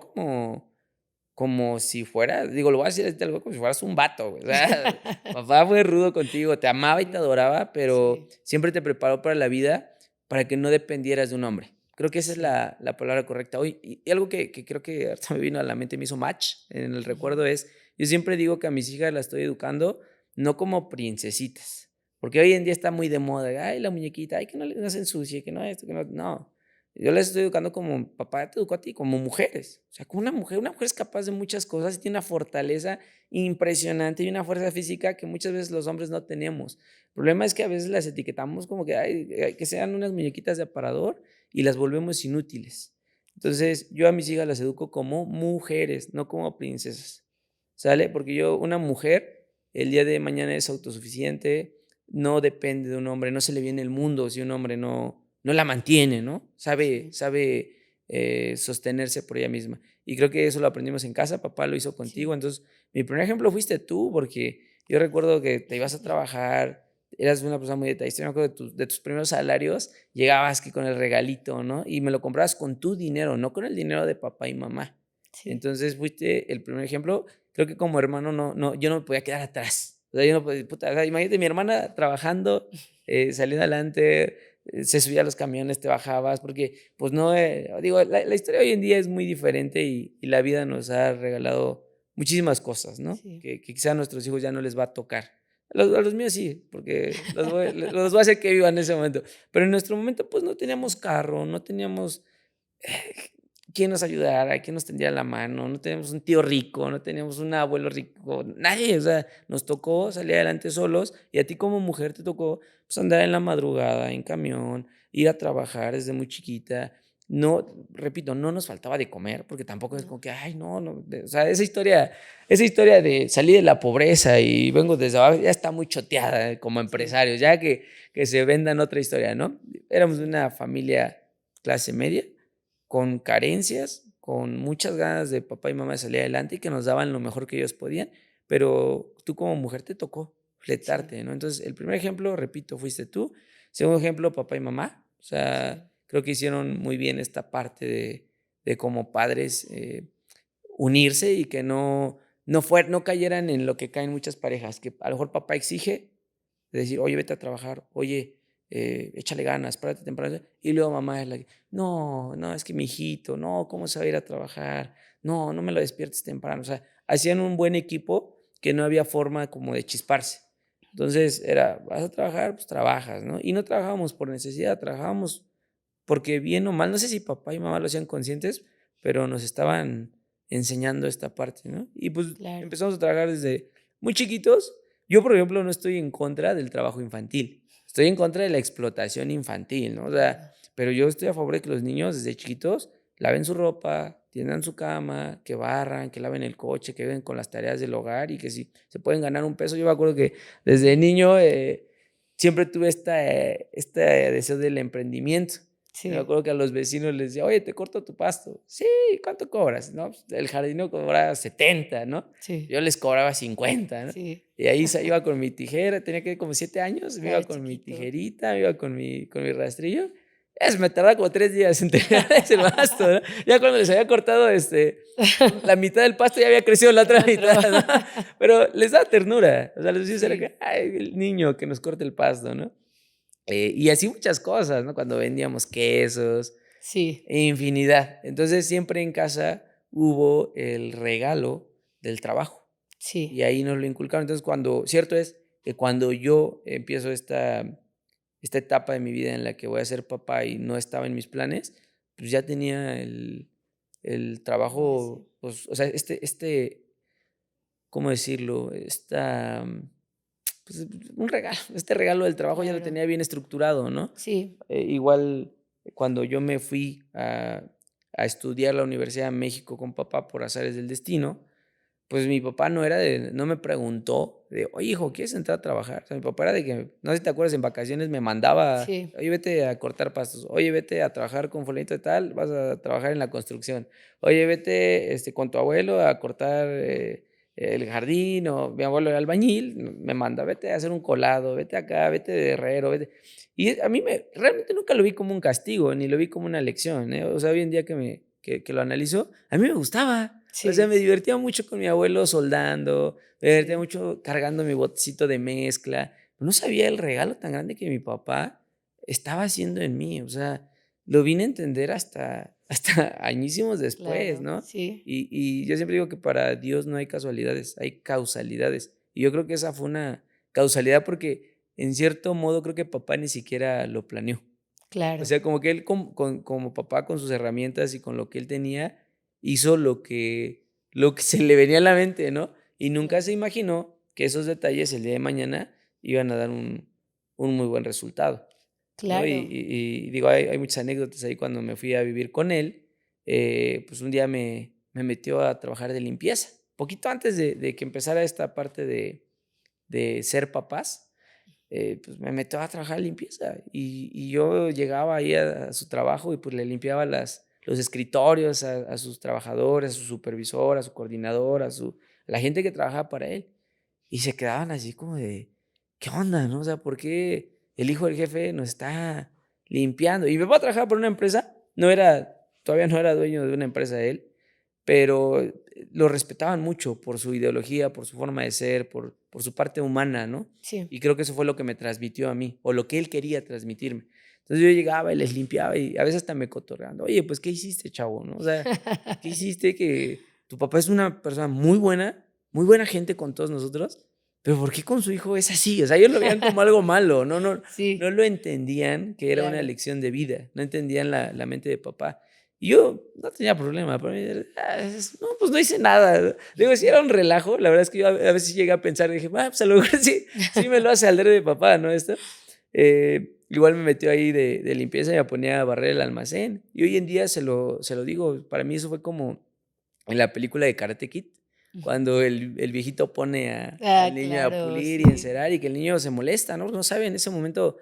S2: como si fueras, digo, lo voy a decir así tal cual, como si fueras un vato, güey. O sea, papá fue rudo contigo, te amaba y te adoraba, pero
S1: sí,
S2: siempre te preparó para la vida para que no dependieras de un hombre. Creo que esa es
S1: sí.
S2: la palabra correcta hoy. Y algo que creo que ahorita me vino a la mente, me hizo match en el
S1: Ujú.
S2: recuerdo es, yo siempre digo que a mis hijas las estoy educando no como princesitas, porque hoy en día está muy de moda, ay, la muñequita, ay, que no se ensucie, que no esto, que no, no. Yo las estoy educando como papá te educó a ti, como mujeres. O sea, como una mujer es capaz de muchas cosas y tiene una fortaleza impresionante y una fuerza física que muchas veces los hombres no tenemos. El problema es que a veces las etiquetamos como que, ay, que sean unas muñequitas de aparador y las volvemos inútiles. Entonces, yo a mis hijas las educo como mujeres, no como princesas. ¿Sale? Porque una mujer, el día de mañana es autosuficiente, no depende de un hombre, no se le viene el mundo si un hombre no la mantiene, ¿no?
S1: Sí,
S2: Sabe, sostenerse por ella misma. Y creo que eso lo aprendimos en casa, papá lo hizo contigo.
S1: sí.
S2: Entonces, mi primer ejemplo fuiste tú, porque yo recuerdo que te ibas a trabajar, eras una persona muy detallista, me acuerdo de tus primeros salarios, llegabas que con el regalito, ¿no? Y me lo comprabas con tu dinero, no con el dinero de papá y mamá.
S1: Sí,
S2: Entonces, fuiste el primer ejemplo. Creo que como hermano yo no me podía quedar atrás. O sea, yo no podía, puta, o sea, imagínate mi hermana trabajando, saliendo adelante, se subía a los camiones, te bajabas, porque, pues, no, digo, la historia hoy en día es muy diferente y la vida nos ha regalado muchísimas cosas, ¿no?
S1: sí.
S2: Que quizá a nuestros hijos ya no les va a tocar. A los míos sí, porque los voy a hacer que vivan ese momento. Pero en nuestro momento, pues, no teníamos carro, no teníamos quién nos ayudara, quién nos tendiera la mano, no teníamos un tío rico, no teníamos un abuelo rico, nadie, o sea, nos tocó salir adelante solos y a ti como mujer te tocó, pues, andar en la madrugada, en camión, ir a trabajar desde muy chiquita. No, repito, no nos faltaba de comer, porque tampoco es
S1: No,
S2: como que, ay, no, o sea, esa historia de salir de la pobreza y vengo desde abajo, ya está muy choteada como
S1: sí,
S2: empresarios, ya que se vendan otra historia, ¿no? Éramos
S1: sí,
S2: una familia clase media, con carencias, con muchas ganas de papá y mamá de salir adelante y que nos daban lo mejor que ellos podían, pero tú como mujer te tocó
S1: sí,
S2: fletarte, ¿no? Entonces, el primer ejemplo, repito, fuiste tú. Segundo ejemplo, papá y mamá. O sea,
S1: sí,
S2: creo que hicieron muy bien esta parte de como padres, unirse y que no cayeran en lo que caen muchas parejas, que a lo mejor papá exige, de decir: "Oye, vete a trabajar, oye, échale ganas, párate temprano", y luego mamá es la que: "No, es que mi hijito, no, ¿cómo se va a ir a trabajar? No me lo despiertes temprano". O sea, hacían un buen equipo que no había forma como de chisparse. Entonces era: "¿Vas a trabajar? Pues trabajas", ¿no? Y no trabajábamos por necesidad, trabajábamos porque bien o mal, no sé si papá y mamá lo hacían conscientes, pero nos estaban enseñando esta parte, ¿no? Y pues
S1: claro.
S2: empezamos a trabajar desde muy chiquitos. Yo, por ejemplo, no estoy en contra del trabajo infantil. Estoy en contra de la explotación infantil, ¿no? O sea,
S1: Ah,
S2: pero yo estoy a favor de que los niños desde chiquitos laven su ropa, tiendan su cama, que barran, que laven el coche, que ven con las tareas del hogar y que si se pueden ganar un peso. Yo me acuerdo que desde niño siempre tuve este deseo del emprendimiento. Me
S1: Sí,
S2: acuerdo que a los vecinos les decía: "Oye, te corto tu pasto". "Sí, ¿cuánto cobras?". No, pues, el jardinero cobraba 70, ¿no?
S1: sí,
S2: Yo les cobraba 50, ¿no?
S1: sí.
S2: Y ahí se iba con mi tijera, tenía que como 7 años, me
S1: Estaba
S2: iba con mi
S1: chiquito.
S2: tijerita, me iba con mi rastrillo. Me tardaba como 3 días en terminar ese pasto, ¿no? Ya cuando les había cortado, la mitad del pasto ya había crecido la otra
S1: El otro.
S2: mitad, ¿no? Pero les daba ternura, o sea, les decía: "Era
S1: Sí,
S2: que, ay, el niño que nos corta el pasto", ¿no? Y así muchas cosas, ¿no? Cuando vendíamos quesos,
S1: sí,
S2: infinidad. Entonces, siempre en casa hubo el regalo del trabajo, y
S1: sí,
S2: ahí nos lo inculcaron. Entonces, cierto es que cuando yo empiezo esta etapa de mi vida en la que voy a ser papá y no estaba en mis planes, pues ya tenía el
S1: ay, sí,
S2: trabajo, pues, o sea, ¿cómo decirlo? Pues, un regalo, este regalo del trabajo ya lo
S1: claro.
S2: tenía bien estructurado, ¿no?
S1: Sí,
S2: Igual cuando yo me fui a estudiar a la Universidad de México con papá por azares del destino, pues mi papá no me preguntó de: "Oye, hijo, ¿quieres entrar a trabajar?". O sea, mi papá era de que, no sé si te acuerdas, en vacaciones me mandaba:
S1: sí,
S2: "Oye, vete a cortar pastos. Oye, vete a trabajar con fulanito de tal, vas a trabajar en la construcción. Oye, vete, con tu abuelo a cortar, el jardín", o mi abuelo era albañil, me manda: "Vete a hacer un colado, vete acá, vete de herrero, vete". Y a mí realmente nunca lo vi como un castigo, ni lo vi como una lección, ¿eh? O sea, hoy en día que lo analizo, a mí me gustaba. O sea,
S1: sí,
S2: me divertía mucho con mi abuelo soldando, me divertía
S1: sí,
S2: mucho cargando mi botecito de mezcla. No sabía el regalo tan grande que mi papá estaba haciendo en mí, o sea, lo vine a entender hasta añísimos después,
S1: claro,
S2: ¿no?
S1: sí,
S2: Y yo siempre digo que para Dios no hay casualidades, hay causalidades. Y yo creo que esa fue una causalidad porque, en cierto modo, creo que papá ni siquiera lo planeó. O
S1: claro,
S2: sea, como que él como papá, con sus herramientas y con lo que él tenía, hizo lo que se le venía a la mente, ¿no? Y nunca se
S1: claro,
S2: imaginó que esos detalles el día de mañana iban a dar un muy buen resultado, ¿no? Y
S1: claro,
S2: y y digo, hay muchas anécdotas ahí cuando me fui a vivir con él, pues, un día me metió a trabajar de limpieza, poquito antes de que empezara esta parte de ser papás. Pues, me metió a trabajar en limpieza, y yo llegaba ahí a su trabajo y, pues, le limpiaba los escritorios a sus trabajadores, a su supervisor, a su coordinador, a la gente que trabajaba para él. Y se quedaban así como de: "¿Qué onda?", ¿no? O sea, ¿por qué el hijo del jefe nos está limpiando? Y mi papá trabajaba por una empresa, todavía no era dueño de una empresa él, pero, lo respetaban mucho por su ideología, por su forma de ser, por su parte humana, ¿no?
S1: sí.
S2: Y creo que eso fue lo que me transmitió a mí, o lo que él quería transmitirme. Entonces, yo llegaba y les limpiaba, y a veces hasta me cotorreaban: "Oye, pues, ¿qué hiciste, chavo?", ¿no? O sea, ¿qué hiciste? Que tu papá es una persona muy buena gente con todos nosotros, pero ¿por qué con su hijo es así? O sea, ellos lo veían como algo malo, no
S1: Sí,
S2: lo entendían que era una
S1: claro,
S2: lección de vida, no entendían la mente de papá. Y yo no tenía problema, para mí era, no, pues no hice nada. Digo, sí era un relajo, la verdad es que yo a veces llegué a pensar, dije: pues a lo mejor sí me lo hace al de papá, ¿no?, esto. Igual me metió ahí de limpieza y me ponía a barrer el almacén. Y hoy en día se lo digo, para mí eso fue como en la película de Karate Kid,
S1: ujú.
S2: cuando el viejito pone al
S1: Ah,
S2: niño a
S1: claro,
S2: pulir y
S1: sí,
S2: encerar, y que el niño se molesta, ¿no? No sabe en ese momento,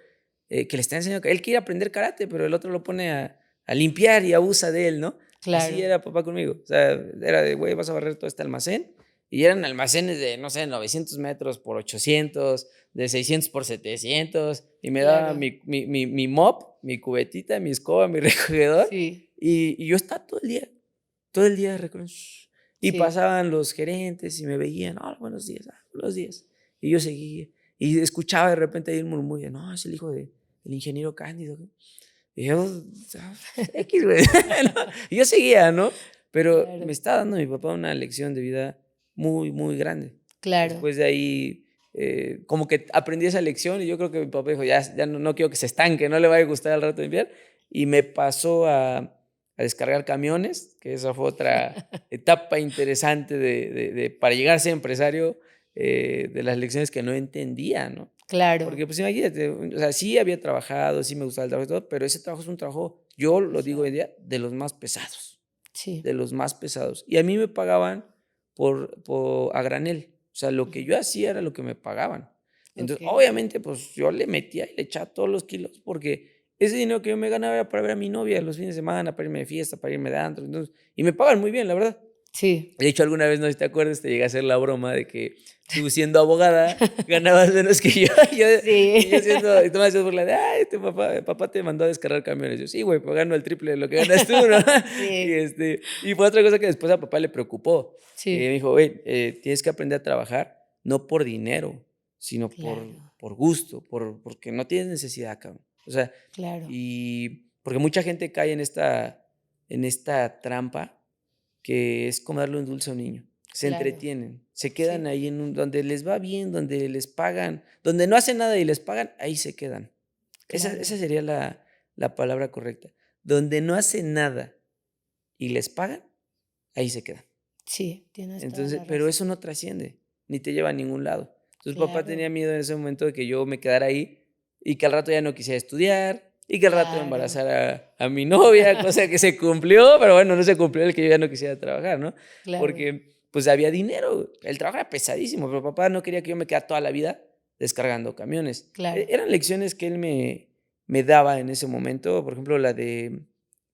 S2: que le está enseñando, que él quiere aprender karate, pero el otro lo pone a limpiar y abusa de él, ¿no? Así
S1: claro,
S2: era papá conmigo. O sea, era de: "Güey, vas a barrer todo este almacén", y eran almacenes de, no sé, 900 metros por 800, de 600 por 700, y me daba
S1: claro,
S2: mi mop, mi cubetita, mi escoba, mi recogedor,
S1: sí,
S2: y yo estaba todo el día recorriendo, y
S1: sí,
S2: pasaban los gerentes y me veían: "Hola, buenos días, buenos días". Y yo seguía, y escuchaba de repente ahí un murmullo: "No, es el hijo del ingeniero Cándido". Y yo, equis, güey, ¿no? Y yo seguía, ¿no? Pero me
S1: claro,
S2: estaba dando mi papá una lección de vida muy, muy grande.
S1: claro,
S2: Después de ahí, como que aprendí esa lección, y yo creo que mi papá dijo: "Ya no quiero que se estanque, no le vaya a gustar al rato limpiar", y me pasó a descargar camiones, que esa fue otra etapa interesante de para llegar a ser empresario, de las lecciones que no entendía, ¿no?
S1: claro,
S2: Porque, pues, imagínate, o sea, sí había trabajado, sí me gustaba el trabajo y todo, pero ese trabajo es un trabajo, yo lo digo hoy en
S1: pesado,
S2: día, de los más pesados,
S1: sí,
S2: de los más pesados. Y a mí me pagaban a granel. O sea, lo que
S1: ujú,
S2: yo hacía era lo que me pagaban. Entonces,
S1: okey,
S2: obviamente, pues, yo le metía y le echaba todos los kilos porque ese dinero que yo me ganaba era para ver a mi novia los fines de semana, para irme de fiesta, para irme de antro, entonces, y me pagan muy bien, la verdad.
S1: Sí.
S2: De hecho, alguna vez, no sé si te acuerdas, te llegué a hacer la broma de que tú siendo abogada ganabas menos que yo. yo
S1: Sí.
S2: y yo siendo, y tú me hacías burla de, ay, tu papá te mandó a descargar camiones. Yo, sí, güey, pues gano el triple de lo que ganas tú, ¿no? y,
S1: Sí,
S2: y fue otra cosa que después a papá le preocupó. Me
S1: sí,
S2: dijo, güey, tienes que aprender a trabajar no por dinero, sino
S1: claro,
S2: por gusto, porque no tienes necesidad, cabrón. O sea,
S1: claro.
S2: y porque mucha gente cae en esta trampa que es como darle un dulce a un niño. Se
S1: Claro,
S2: entretienen, se quedan
S1: sí,
S2: ahí donde les va bien, donde les pagan, donde no hacen nada y les pagan, ahí se quedan. Esa
S1: claro.
S2: sería la palabra correcta. Donde no hacen nada y les pagan, ahí se quedan.
S1: Sí, tienes toda
S2: Entonces,
S1: la
S2: pero
S1: razón.
S2: eso no trasciende, ni te lleva a ningún lado. Entonces, papá tenía
S1: Claro,
S2: miedo en ese momento de que yo me quedara ahí y que al rato ya no quisiera estudiar y que al rato
S1: claro,
S2: embarazara a mi novia, cosa que se cumplió, pero bueno, no se cumplió el que yo ya no quisiera trabajar, ¿no?
S1: claro,
S2: Porque pues había dinero, el trabajo era pesadísimo, pero papá no quería que yo me quedara toda la vida descargando camiones.
S1: claro.
S2: Eran lecciones que él me daba en ese momento, por ejemplo, la de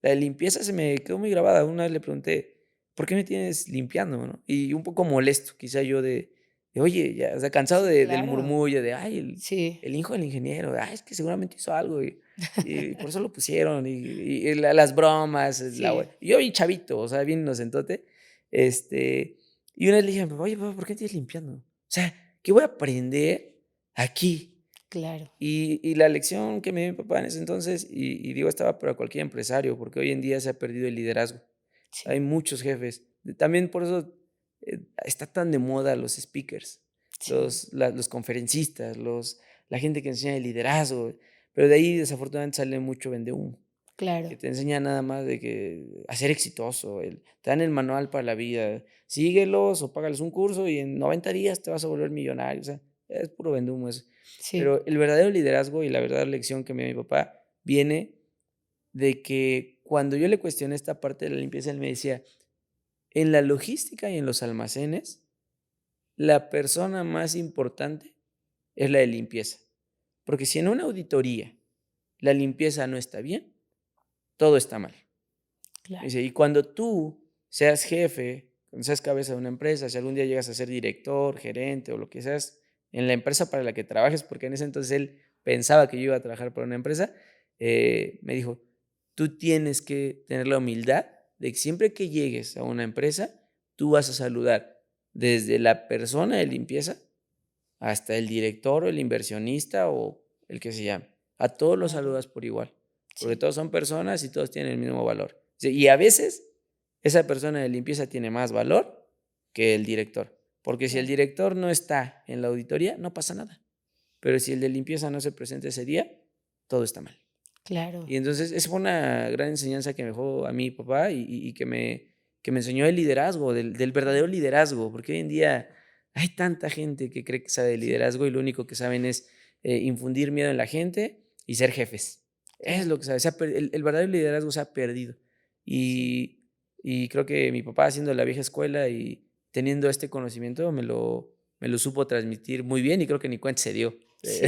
S2: limpieza se me quedó muy grabada. Una vez le pregunté, ¿por qué me tienes limpiando, no? Y un poco molesto, quizá yo de oye, ya, o sea, cansado
S1: Sí,
S2: del
S1: claro.
S2: murmullo de, ay,
S1: Sí,
S2: el hijo del ingeniero, ay, es que seguramente hizo algo y por eso lo pusieron, y las bromas,
S1: sí,
S2: y yo bien chavito, o sea, bien inocentote, este, y una vez le dije a mi papá, oye, papá, ¿por qué me tienes limpiando? O sea, ¿qué voy a aprender aquí?
S1: claro.
S2: Y la lección que me dio mi papá en ese entonces, y digo, estaba para cualquier empresario, porque hoy en día se ha perdido el liderazgo. Hay
S1: Sí,
S2: muchos jefes. También por eso está tan de moda los speakers,
S1: sí,
S2: los conferencistas, la gente que enseña el liderazgo. Pero de ahí desafortunadamente sale mucho vendehumo, que
S1: claro.
S2: te enseña nada más de que a ser exitoso. Te dan el manual para la vida. Síguelos o págales un curso y en 90 días te vas a volver millonario. O sea, es puro vendehumo eso.
S1: Sí,
S2: Pero el verdadero liderazgo y la verdadera lección que me dio mi papá viene de que cuando yo le cuestioné esta parte de la limpieza, él me decía, en la logística y en los almacenes, la persona más importante es la de limpieza. Porque si en una auditoría la limpieza no está bien, todo está mal.
S1: claro.
S2: Dice, y cuando tú seas jefe, cuando seas cabeza de una empresa, si algún día llegas a ser director, gerente o lo que seas en la empresa para la que trabajes, porque en ese entonces él pensaba que yo iba a trabajar para una empresa, me dijo, tú tienes que tener la humildad de que siempre que llegues a una empresa, tú vas a saludar desde la persona de limpieza hasta el director o el inversionista o el que se llame. A todos los
S1: Claro,
S2: saludas por igual, porque
S1: sí,
S2: todos son personas y todos tienen el mismo valor. Sí, y a veces esa persona de limpieza tiene más valor que el director, porque si el
S1: claro,
S2: director no está en la auditoría, no pasa nada. Pero si el de limpieza no se presenta ese día, todo está mal.
S1: claro.
S2: Y entonces esa fue una gran enseñanza que me dejó a mi papá y que me enseñó el liderazgo, del verdadero
S1: Claro.
S2: liderazgo, porque hoy en día hay tanta gente que cree que sabe de
S1: Sí,
S2: liderazgo y lo único que saben es infundir miedo en la gente y ser jefes. Es
S1: claro,
S2: lo que sabe. El verdadero liderazgo se ha perdido.
S1: sí,
S2: Y creo que mi papá, haciendo la vieja escuela y teniendo este conocimiento, me lo supo transmitir muy bien y creo que ni cuenta se dio.
S1: sí,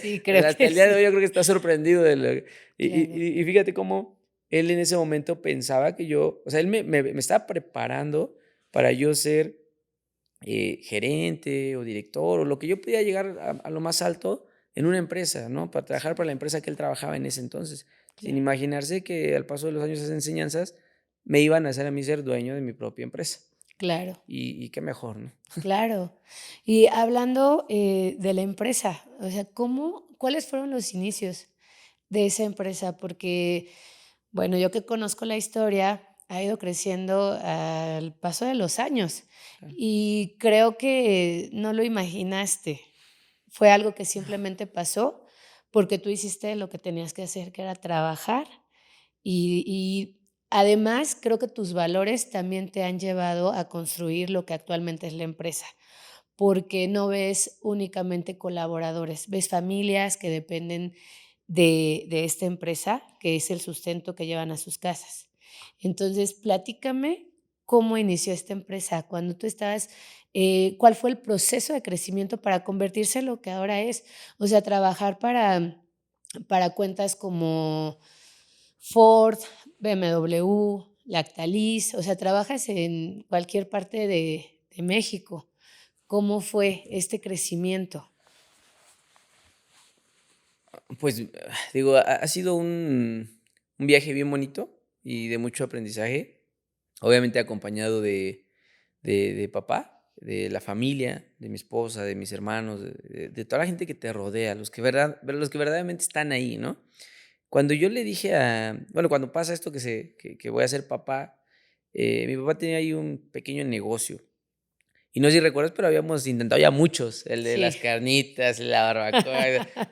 S1: sí,
S2: O
S1: creo
S2: sea, hasta
S1: que
S2: el día de hoy
S1: sí,
S2: yo creo que está sorprendido de lo
S1: claro,
S2: y fíjate cómo él en ese momento pensaba que yo, o sea, él me estaba preparando para yo ser, gerente o director, o lo que yo podía llegar a lo más alto en una empresa, ¿no? Para trabajar para
S1: sí,
S2: la empresa que él trabajaba en ese entonces, sin
S1: claro,
S2: imaginarse que al paso de los años esas enseñanzas me iban a hacer a mí ser dueño de mi propia empresa.
S1: claro.
S2: Y qué mejor, ¿no?
S1: Claro. Y hablando, de la empresa, o sea, cuáles fueron los inicios de esa empresa? Porque, bueno, yo que conozco la historia, ha ido creciendo al paso de los años,
S2: Claro.
S1: y creo que no lo imaginaste. Fue algo que simplemente pasó porque tú hiciste lo que tenías que hacer, que era trabajar, y además, creo que tus valores también te han llevado a construir lo que actualmente es la empresa, porque no ves únicamente colaboradores, ves familias que dependen de esta empresa, que es el sustento que llevan a sus casas. Entonces, platícame cómo inició esta empresa, cuando tú estabas, ¿cuál fue el proceso de crecimiento para convertirse en lo que ahora es? O sea, trabajar para para cuentas como Ford, BMW, Lactalis, o sea, trabajas en cualquier parte de México. ¿Cómo fue este crecimiento?
S2: Pues, digo, ha sido un viaje bien bonito y de mucho aprendizaje, obviamente acompañado de papá, de la familia, de mi esposa, de mis hermanos, de toda la gente que te rodea, los que verdaderamente están ahí, ¿no? Cuando yo le dije bueno, cuando pasa esto que voy a ser papá, mi papá tenía ahí un pequeño negocio. Y no sé si recuerdas, pero habíamos intentado ya muchos, el de las
S1: Sí.
S2: carnitas, la barbacoa,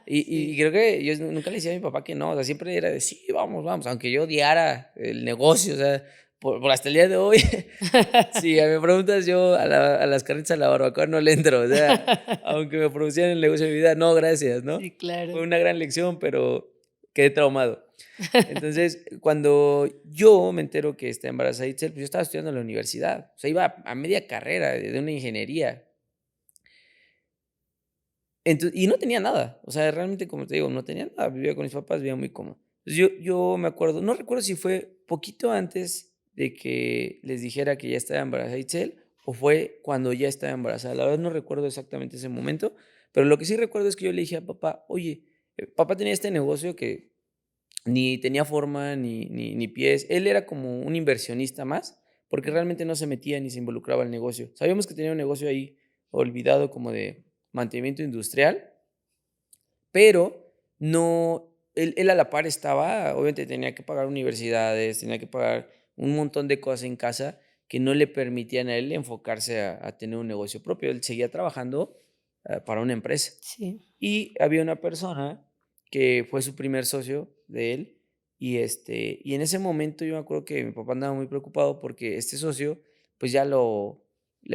S2: y
S1: Sí.
S2: creo que yo nunca le decía a mi papá que no, o sea, siempre era de: "Sí, vamos, vamos", aunque yo odiara el negocio, o sea, por hasta el día de hoy, si me preguntas, yo a las carnitas, a la barbacoa no le entro, o sea, aunque me producían el negocio de mi vida, no, gracias, ¿no?
S1: Sí, claro.
S2: Fue una gran lección, pero quedé traumado. Entonces, cuando yo me entero que está embarazada Itzel, pues yo estaba estudiando en la universidad, o sea, iba a media carrera de una ingeniería. Y no tenía nada, o sea, realmente, como te digo, no tenía nada, vivía con mis papás, vivía muy cómodo. Entonces, yo me acuerdo, no recuerdo si fue poquito antes de que les dijera que ya estaba embarazada Itzel, o fue cuando ya estaba embarazada. La verdad no recuerdo exactamente ese momento, pero lo que sí recuerdo es que yo le dije a papá: "Oye", papá tenía este negocio que ni tenía forma, ni pies. Él era como un inversionista más, porque realmente no se metía ni se involucraba al negocio. Sabíamos que tenía un negocio ahí olvidado como de mantenimiento industrial, pero no, él a la par estaba, obviamente tenía que pagar universidades, tenía que pagar un montón de cosas en casa que no le permitían a él enfocarse a tener un negocio propio. Él seguía trabajando, para una empresa.
S1: Sí.
S2: Y había una persona que fue su primer socio de él, y en ese momento yo me acuerdo que mi papá andaba muy preocupado porque este socio, pues ya le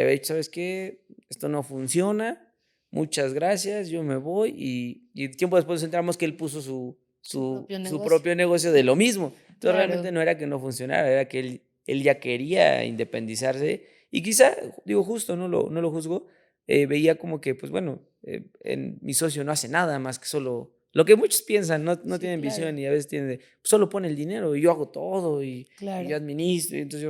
S2: había dicho: "¿Sabes qué? Esto no funciona, muchas gracias, yo me voy", y tiempo después nos enteramos que él puso
S1: Su propio
S2: su
S1: negocio.
S2: propio negocio de lo mismo. Entonces, realmente
S1: Claro.
S2: no era que no funcionara, era que él ya quería independizarse y quizá, digo, justo, no lo juzgo, veía como que, pues bueno, en mi socio no hace nada más que solo lo que muchos piensan, no
S1: Sí,
S2: tienen
S1: claro,
S2: visión y a veces tienen de: "Pues solo pone el dinero y yo hago todo y yo
S1: claro,
S2: administro", y entonces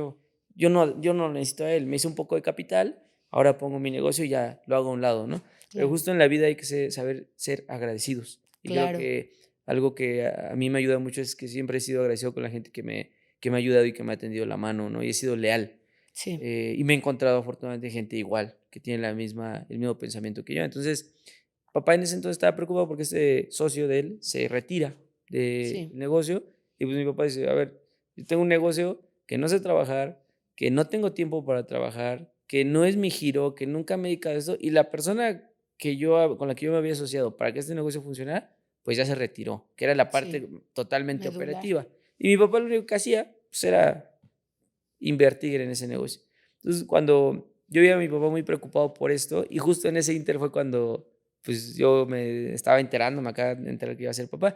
S2: yo no lo necesito a él, me hice un poco de capital, ahora pongo mi negocio y ya lo hago a un lado, ¿no? Pero
S1: claro,
S2: justo en la vida hay que saber ser agradecidos, y creo
S1: claro.
S2: que algo que a mí me ayuda mucho es que siempre he sido agradecido con la gente que me ha ayudado y que me ha tendido la mano, ¿no? Y he sido leal.
S1: Sí,
S2: Y me he encontrado afortunadamente gente igual, que tiene el mismo pensamiento que yo. Entonces, papá en ese entonces estaba preocupado porque este socio de él se retira del
S1: sí,
S2: negocio y pues mi papá dice: "A ver, yo tengo un negocio que no sé trabajar, que no tengo tiempo para trabajar, que no es mi giro, que nunca me he dedicado a eso y la persona con la que yo me había asociado para que este negocio funcionara, pues ya se retiró, que era la
S1: sí,
S2: parte totalmente
S1: medular.
S2: operativa". Y mi papá lo único que hacía, pues, era invertir en ese negocio. Entonces, cuando yo vi a mi papá muy preocupado por esto, y justo en ese inter fue cuando, pues, yo me estaba enterando, me acaba de enterar que iba a ser papá.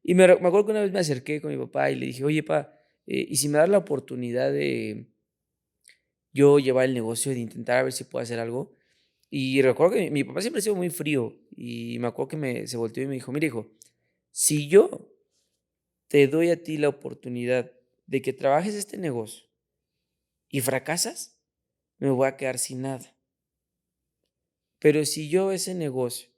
S2: Y me acuerdo que una vez me acerqué con mi papá y le dije: "Oye, pa, ¿y si me das la oportunidad de yo llevar el negocio, de intentar a ver si puedo hacer algo?". Y recuerdo que mi papá siempre ha sido muy frío, y me acuerdo que se volteó y me dijo: "Mira, hijo, si yo te doy a ti la oportunidad de que trabajes este negocio y fracasas, me voy a quedar sin nada. Pero si yo ese negocio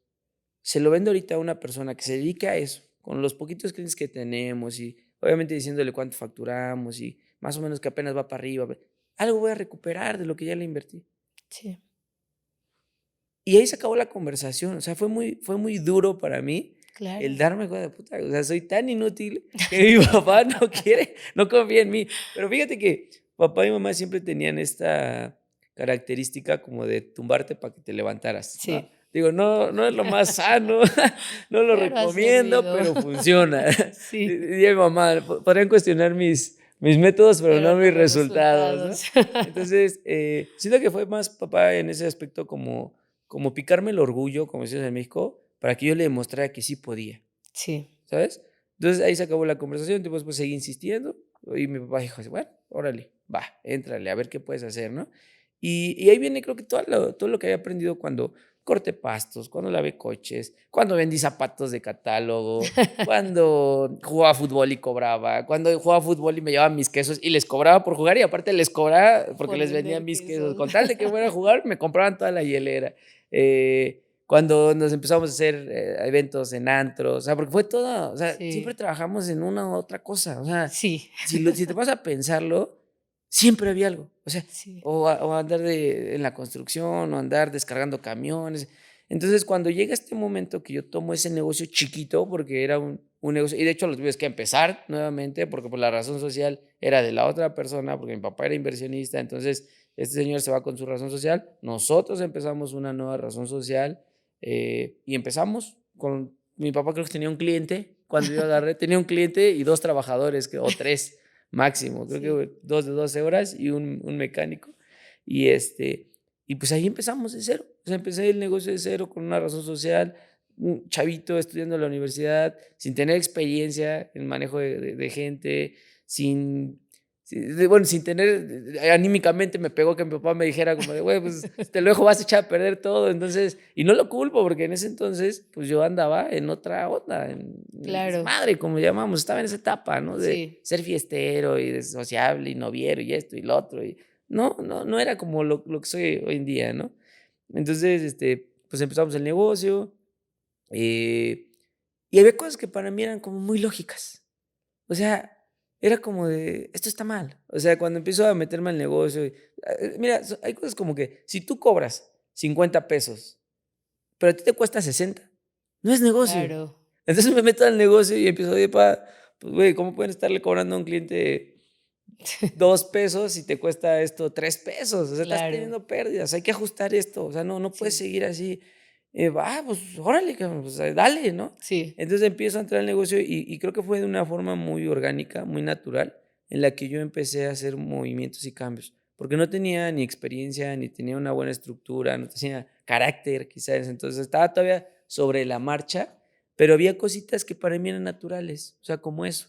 S2: se lo vendo ahorita a una persona que se dedica a eso, con los poquitos clientes que tenemos y obviamente diciéndole cuánto facturamos y más o menos que apenas va para arriba, algo voy a recuperar de lo que ya le invertí".
S1: Sí,
S2: Y ahí se acabó la conversación, o sea, fue muy duro para mí el
S1: claro.
S2: darme cuenta de: "Puta, o sea, soy tan inútil que mi papá no confía en mí". Pero fíjate que papá y mamá siempre tenían esta característica como de tumbarte para que te levantaras, ¿no?
S1: Sí,
S2: Digo, no es lo más sano, no lo
S1: pero ha
S2: recomiendo,
S1: servido.
S2: pero funciona.
S1: Sí,
S2: Diría mi mamá: Podrían cuestionar mis métodos, pero
S1: pero
S2: no
S1: no
S2: mis
S1: los
S2: resultados", ¿no?
S1: resultados.
S2: Entonces, siento que fue más papá en ese aspecto como picarme el orgullo, como decimos en México, para que yo le demostrara que sí podía,
S1: Sí,
S2: ¿sabes? Entonces, ahí se acabó la conversación, después, pues, seguí insistiendo, y mi papá dijo así: "Bueno, órale, va, éntrale, a ver qué puedes hacer", ¿no? Y ahí viene, creo que todo lo que había aprendido corté pastos, cuando lavé coches, cuando vendí zapatos de catálogo, cuando jugaba fútbol y cobraba, cuando jugaba fútbol y me llevaban mis quesos y les cobraba por jugar y aparte les cobraba porque
S1: Por
S2: les vendía
S1: vender
S2: mis quesos.
S1: quesos.
S2: Con tal de que fuera a jugar, me compraban toda la hielera. Cuando nos empezamos a hacer eventos en antros, o sea, porque fue todo, o sea, siempre
S1: Sí,
S2: trabajamos en una u otra cosa, o sea,
S1: sí,
S2: si te vas a pensarlo, siempre había algo, o sea,
S1: sí,
S2: o andar en la construcción, o andar descargando camiones. Entonces, cuando llega este momento que yo tomo ese negocio chiquito, porque era un negocio, y de hecho lo tuve que empezar nuevamente, porque por la razón social era de la otra persona, porque mi papá era inversionista, entonces este señor se va con su razón social, nosotros empezamos una nueva razón social, y empezamos con, mi papá creo que tenía un cliente, cuando yo agarré, tenía un cliente y 2 trabajadores, o 3 máximo, creo
S1: sí,
S2: que 2 de 12 horas y un mecánico. Y, y pues ahí empezamos de cero. O sea, empecé el negocio de cero con una razón social, un chavito estudiando en la universidad, sin tener experiencia en manejo de gente, bueno, sin tener, anímicamente me pegó que mi papá me dijera como de, güey, pues te lo dejo, vas a echar a perder todo. Entonces, y no lo culpo porque en ese entonces, pues yo andaba en otra onda, en el
S1: claro,
S2: desmadre, como llamamos, estaba en esa etapa, ¿no? De
S1: sí,
S2: ser fiestero y de sociable y noviero y esto y lo otro. Y no era como lo que soy hoy en día, ¿no? Entonces, pues empezamos el negocio, eh, y había cosas que para mí eran como muy lógicas. O sea, era como de, esto está mal. O sea, cuando empiezo a meterme al negocio, mira, hay cosas como que si tú cobras 50 pesos, pero a ti te cuesta 60, no es negocio.
S1: claro,
S2: Entonces me meto al negocio y empiezo, oye, pues güey, ¿cómo pueden estarle cobrando a un cliente 2 pesos y te cuesta esto 3 pesos? O sea, estás
S1: claro,
S2: teniendo pérdidas, hay que ajustar esto, o sea, no puedes
S1: sí,
S2: seguir así. Va, pues órale, cabrón, pues dale, ¿no?
S1: sí,
S2: Entonces empiezo a entrar al negocio y creo que fue de una forma muy orgánica, muy natural, en la que yo empecé a hacer movimientos y cambios, porque no tenía ni experiencia, ni tenía una buena estructura, no tenía carácter, quizás. Entonces estaba todavía sobre la marcha, pero había cositas que para mí eran naturales, o sea, como eso.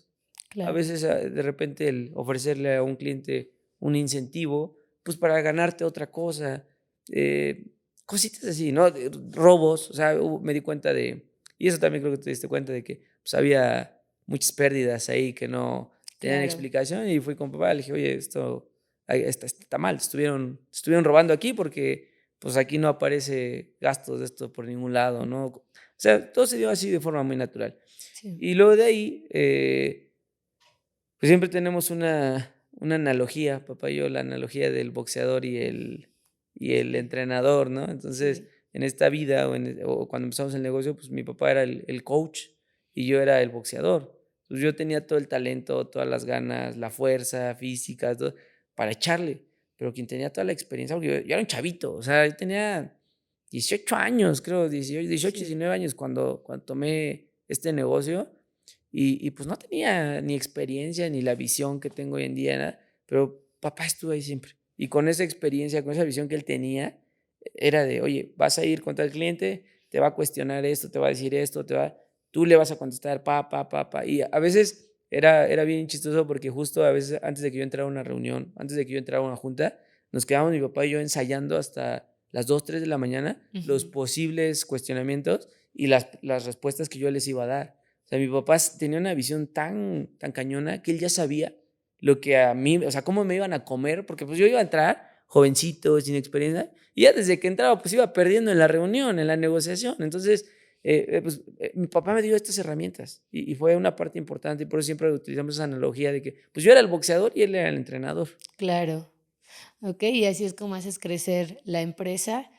S2: A
S1: claro,
S2: veces, de repente, el ofrecerle a un cliente un incentivo, pues, para ganarte otra cosa, eh, cositas así, ¿no? Robos, o sea, me di cuenta y eso también creo que te diste cuenta de que, pues, había muchas pérdidas ahí que no tenían
S1: claro,
S2: explicación, y fui con papá, le dije: "Oye, esto ahí está mal, estuvieron robando aquí porque, pues, aquí no aparece gastos de esto por ningún lado", ¿no? O sea, todo se dio así de forma muy natural.
S1: sí,
S2: Y luego de ahí, pues siempre tenemos una analogía, papá y yo, la analogía del boxeador y el
S1: sí,
S2: entrenador, ¿no? Entonces,
S1: sí,
S2: en esta vida o cuando empezamos el negocio, pues mi papá era el coach y yo era el boxeador. Pues yo tenía todo el talento, todas las ganas, la fuerza física, todo para echarle, pero quien tenía toda la experiencia, porque yo era un chavito, o sea, yo tenía 18 años, creo, 18,
S1: sí,
S2: 19 años cuando tomé este negocio. Pues, no tenía ni experiencia, ni la visión que tengo hoy en día, nada, pero papá estuvo ahí siempre. Y con esa experiencia, con esa visión que él tenía, era de: "Oye, vas a ir contra el cliente, te va a cuestionar esto, te va a decir esto, tú le vas a contestar pa". Y a veces era bien chistoso porque justo a veces antes de que yo entrara a una reunión, antes de que yo entrara a una junta, nos quedábamos mi papá y yo ensayando hasta las 2 3 de la mañana los
S1: ujú,
S2: posibles cuestionamientos y las respuestas que yo les iba a dar. O sea, mi papá tenía una visión tan cañona que él ya sabía lo que a mí, o sea, cómo me iban a comer, porque pues yo iba a entrar jovencito, sin experiencia, y ya desde que entraba pues iba perdiendo en la reunión, en la negociación. Entonces, pues mi papá me dio estas herramientas y fue una parte importante y por eso siempre utilizamos esa analogía de que pues yo era el boxeador y él era el entrenador.
S1: claro. Okey, y así es como haces crecer la empresa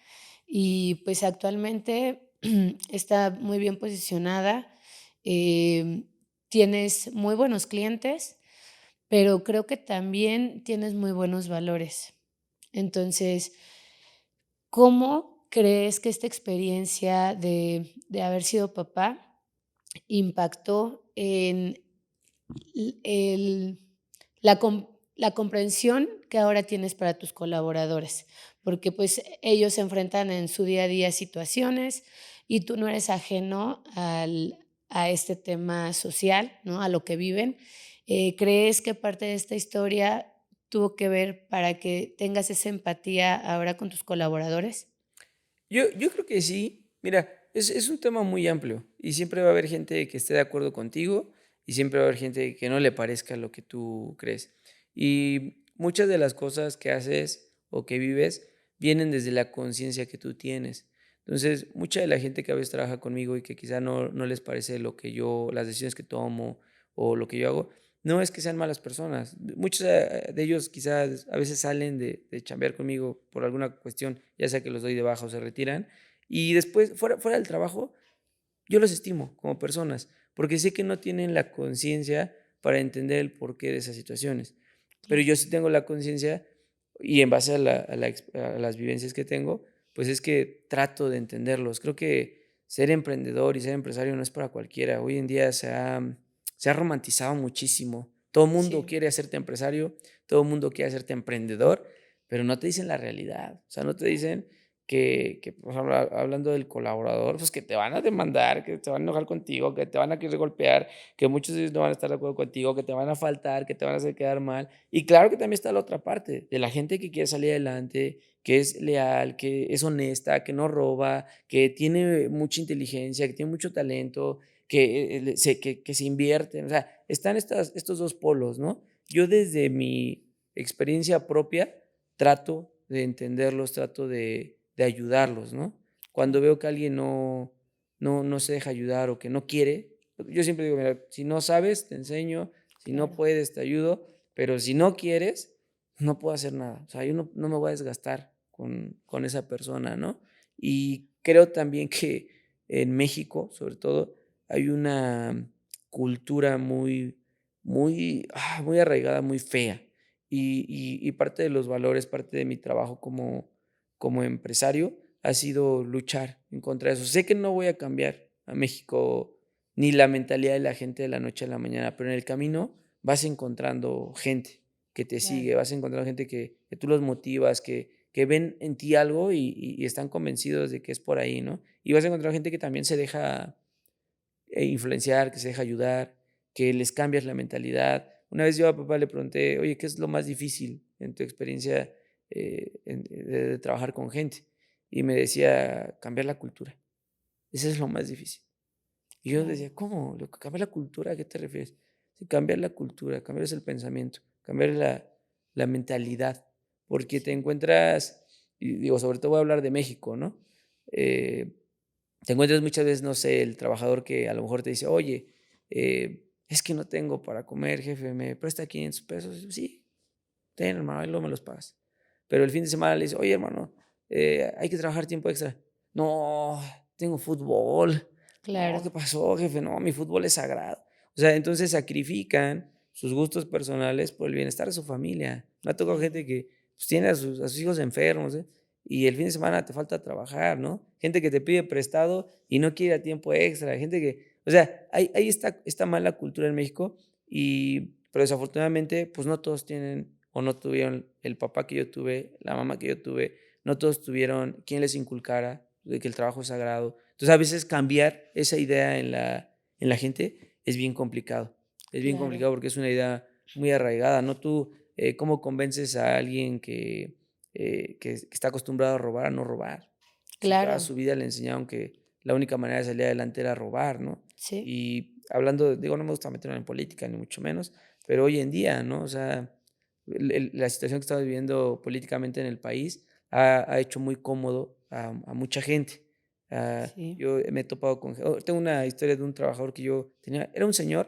S1: y, pues, actualmente está muy bien posicionada, em, tienes muy buenos clientes, pero creo que también tienes muy buenos valores. Entonces, ¿cómo crees que esta experiencia de haber sido papá impactó en el la comprensión que ahora tienes para tus colaboradores? Porque, pues, ellos se enfrentan en su día a día situaciones y tú no eres ajeno a este tema social, ¿no? A lo que viven. ¿Crees que parte de esta historia tuvo que ver para que tengas esa empatía ahora con tus colaboradores?
S2: Yo creo que sí. Mira, es un tema muy amplio y siempre va a haber gente que esté de acuerdo contigo y siempre va a haber gente que no le parezca lo que tú crees. Y muchas de las cosas que haces o que vives vienen desde la conciencia que tú tienes. Entonces, mucha de la gente que a veces trabaja conmigo y que quizá no les parece lo que yo, las decisiones que tomo o lo que yo hago, no es que sean malas personas. Muchos de ellos quizás a veces salen de chambear conmigo por alguna cuestión, ya sea que los doy de baja o se retiran, y después, fuera del trabajo, yo los estimo como personas, porque sé que no tienen la conciencia para entender el porqué de esas situaciones. Pero
S1: Claro.
S2: yo sí tengo la conciencia y en base a las vivencias que tengo, pues es que trato de entenderlos. Creo que ser emprendedor y ser empresario no es para cualquiera. Hoy en día se ha romantizado muchísimo. Todo el mundo
S1: Sí,
S2: quiere hacerte empresario, todo el mundo quiere hacerte emprendedor, pero no te dicen la realidad. O sea, no te dicen que, por ejemplo, hablando del colaborador, pues que te van a demandar, que te van a enojar contigo, que te van a querer golpear, que muchos de ellos no van a estar de acuerdo contigo, que te van a faltar, que te van a hacer quedar mal. Y claro que también está la otra parte, de la gente que quiere salir adelante, que es leal, que es honesta, que no roba, que tiene mucha inteligencia, que tiene mucho talento, que se invierten. O sea, están estos dos polos, ¿no? Yo desde mi experiencia propia trato de entenderlos, trato de ayudarlos, ¿no? Cuando
S1: claro.
S2: veo que alguien no se deja ayudar o que no quiere, yo siempre digo: "Mira, si no sabes, te enseño, si no
S1: Claro.
S2: puedes, te ayudo, pero si no quieres, no puedo hacer nada". O sea, yo no me voy a desgastar con esa persona, ¿no? Y creo también que en México, sobre todo, hay una cultura muy arraigada, muy fea. Y parte de los valores, parte de mi trabajo como empresario ha sido luchar en contra de eso. Sé que no voy a cambiar a México ni la mentalidad de la gente de la noche a la mañana, pero en el camino vas encontrando gente que te
S1: Claro.
S2: sigue, vas encontrando gente que tú los motivas, que ven en ti algo y están convencidos de que es por ahí, ¿no? Y vas a encontrar gente que también se deja influenciar, que se deja ayudar, que les cambias la mentalidad. Una vez yo a papá le pregunté: "Oye, ¿qué es lo más difícil en tu experiencia, de trabajar con gente?". Y me decía: "Cambiar la cultura, eso es lo más difícil". Y yo
S1: Claro.
S2: decía: "¿Cómo? ¿Cambiar la cultura? ¿A qué te refieres?". Sí, cambiar la cultura, cambiar el pensamiento, cambiar la mentalidad, porque te
S1: Sí.
S2: encuentras, y digo, sobre todo voy a hablar de México, ¿no? Eh Te encuentras muchas veces, no sé, el trabajador que a lo mejor te dice: "Oye, es que no tengo para comer, jefe, ¿me presta 500 pesos?". "Sí, ten, hermano, ahí luego me los pagas". Pero el fin de semana le dice: "Oye, hermano, hay que trabajar tiempo extra". "No, tengo fútbol". "No, ¿qué
S1: Claro.
S2: pasó, jefe? No, mi fútbol es sagrado". O sea, entonces sacrifican sus gustos personales por el bienestar de su familia. Me ha tocado
S1: Claro.
S2: gente que, pues, tiene a sus hijos enfermos, y el fin de semana te falta trabajar, ¿no? Gente que te pide prestado y no quiere a tiempo extra, gente que, o sea, hay esta mala cultura en México pero desafortunadamente, pues, no todos tienen o no tuvieron el papá que yo tuve, la mamá que yo tuve, no todos tuvieron quien les inculcara de que el trabajo es sagrado. Entonces, a veces cambiar esa idea en la gente es bien complicado. Es bien
S1: Claro.
S2: complicado porque es una idea muy arraigada, ¿no? Tú, ¿cómo convences a alguien que está acostumbrado a robar, a no robar? Si toda
S1: Claro.
S2: su vida le enseñaron que la única manera de salir adelante era robar, ¿no?
S1: Sí.
S2: Y hablando, digo, no me gusta meterme en política, ni mucho menos, pero hoy en día, ¿no? O sea, la situación que estamos viviendo políticamente en el país ha hecho muy cómodo a mucha gente.
S1: Sí.
S2: Yo me he topado tengo una historia de un trabajador que yo tenía, era un señor,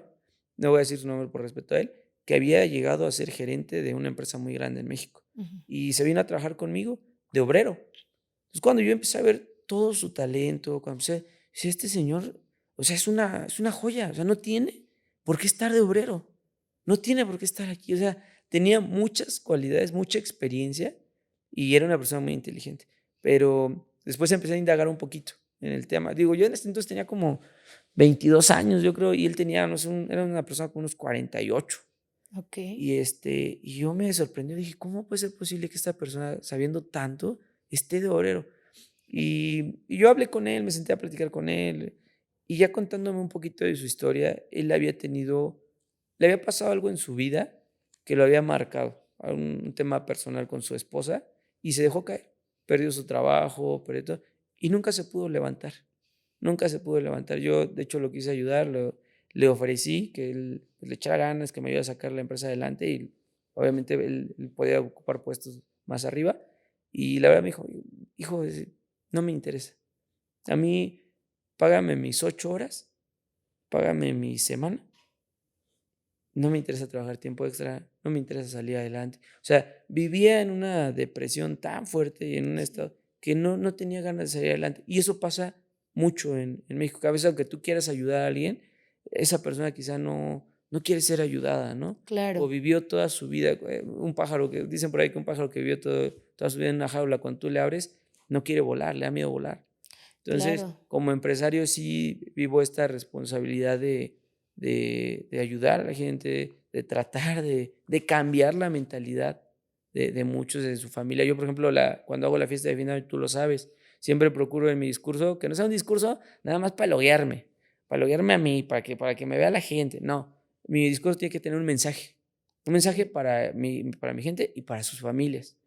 S2: no voy a decir su nombre por respeto a él, que había llegado a ser gerente de una empresa muy grande en México
S1: Ujú.
S2: y se vino a trabajar conmigo de obrero. Entonces, cuando yo empecé a ver todo su talento, cuando empecé, decía: "Este señor, o sea, es una joya, o sea, no tiene por qué estar de obrero, no tiene por qué estar aquí". O sea, tenía muchas cualidades, mucha experiencia y era una persona muy inteligente. Pero después empecé a indagar un poquito en el tema. Digo, yo en ese entonces tenía como 22 años, yo creo, y él tenía, no sé, era una persona con unos 48.
S1: Okey.
S2: Y yo me sorprendió, dije: "¿Cómo puede ser posible que esta persona, sabiendo tanto, esté de obrero?". Y yo hablé con él, me senté a platicar con él, y ya contándome un poquito de su historia, él le había pasado algo en su vida que lo había marcado, un tema personal con su esposa, y se dejó caer. Perdió su trabajo, perdió todo, y nunca se pudo levantar. Nunca se pudo levantar. Yo, de hecho, lo quise ayudar, le ofrecí que él pues, le echara ganas, que me ayudara a sacar la empresa adelante y obviamente él podía ocupar puestos más arriba. Y la verdad me dijo, hijo, no me interesa. A mí, págame mis 8 horas, págame mi semana. No me interesa trabajar tiempo extra, no me interesa salir adelante. O sea, vivía en una depresión tan fuerte y en un
S1: Sí,
S2: estado que no tenía ganas de salir adelante. Y eso pasa mucho en México, que a veces aunque tú quieras ayudar a alguien, esa persona quizá no quiere ser ayudada, ¿no? O
S1: claro,
S2: vivió toda su vida, un pájaro que dicen por ahí que un pájaro que vivió toda su vida en una jaula, cuando tú le abres, no quiere volar, le da miedo volar. Entonces,
S1: claro,
S2: como empresario sí vivo esta responsabilidad de ayudar a la gente, de tratar de cambiar la mentalidad de muchos de su familia. Yo, por ejemplo, cuando hago la fiesta de fin de año, tú lo sabes, siempre procuro en mi discurso que no sea un discurso nada más para loguearme a mí, para que me vea la gente. No, mi discurso tiene que tener un mensaje
S1: sí,
S2: para mi gente y para sus familias.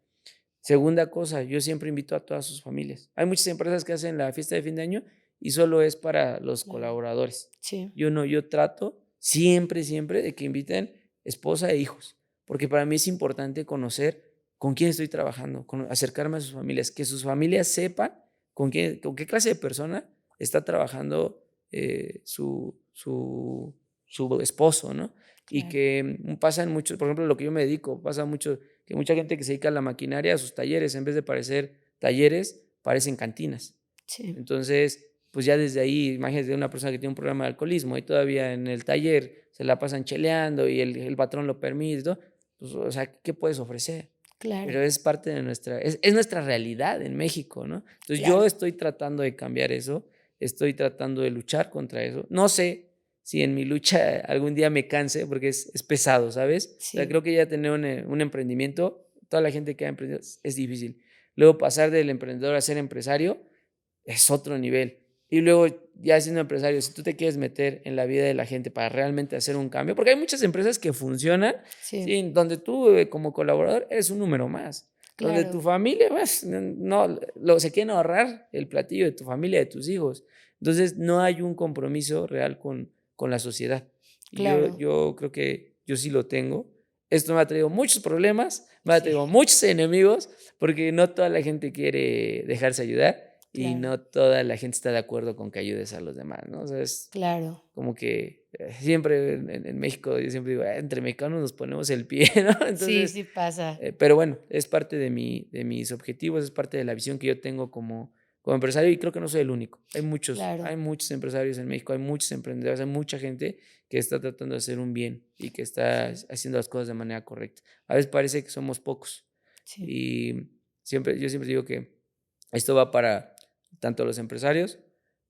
S2: Segunda cosa, yo siempre invito a todas sus familias. Hay muchas empresas que hacen la fiesta de fin de año y solo es para los
S1: claro,
S2: colaboradores.
S1: sí,
S2: Yo no, yo trato siempre, siempre de que inviten esposa e hijos, porque para mí es importante conocer con quién estoy trabajando, acercarme a sus familias, que sus familias sepan con qué clase de persona está trabajando su esposo, ¿no? Y
S1: claro,
S2: que pasan muchos, por ejemplo, lo que yo me dedico, pasa mucho que mucha gente que se dedica a la maquinaria, a sus talleres, en vez de parecer talleres, parecen cantinas.
S1: sí,
S2: Entonces, pues ya desde ahí, imagínate una persona que tiene un problema de alcoholismo y todavía en el taller se la pasan cheleando y el patrón lo permite y todo, pues, o sea, ¿qué puedes ofrecer?
S1: claro,
S2: Pero es parte de es nuestra realidad en México, ¿no? Entonces, yo
S1: claro,
S2: estoy tratando de cambiar eso, estoy tratando de luchar contra eso. No sé si en mi lucha algún día me canse, porque es pesado, ¿sabes? O sea,
S1: sí,
S2: creo que ya tener un emprendimiento, toda la gente que ha emprendido es difícil. Luego pasar del emprendedor a ser empresario es otro nivel. Y luego, ya siendo empresario, si tú te quieres meter en la vida de la gente para realmente hacer un cambio, porque hay muchas empresas que funcionan,
S1: sí,
S2: sí, donde tú, como colaborador eres un número más, donde tu
S1: claro,
S2: familia, pues, no, se quieren ahorrar el platillo de tu familia, de tus hijos. Entonces, no hay un compromiso real con la sociedad. Y yo
S1: claro,
S2: yo creo que yo sí lo tengo. Esto me ha traído muchos problemas, me ha
S1: sí,
S2: traído muchos enemigos, porque no toda la gente quiere dejarse ayudar y
S1: claro,
S2: no toda la gente está de acuerdo con que ayudes a los demás, ¿no? O sea, es
S1: claro,
S2: como que siempre en México, yo siempre digo: entre mexicanos nos ponemos el pie", ¿no?
S1: sí,
S2: Entonces,
S1: sí pasa,
S2: pero bueno, es parte de mis objetivos, es parte de la visión que yo tengo como empresario y creo que no soy el único. Hay
S1: claro,
S2: muchos empresarios en México, hay muchos emprendedores, hay mucha gente que está tratando de hacer un bien y que está
S1: sí,
S2: haciendo las cosas de manera correcta. A veces parece que somos pocos
S1: sí,
S2: y yo siempre digo que esto va para tanto los empresarios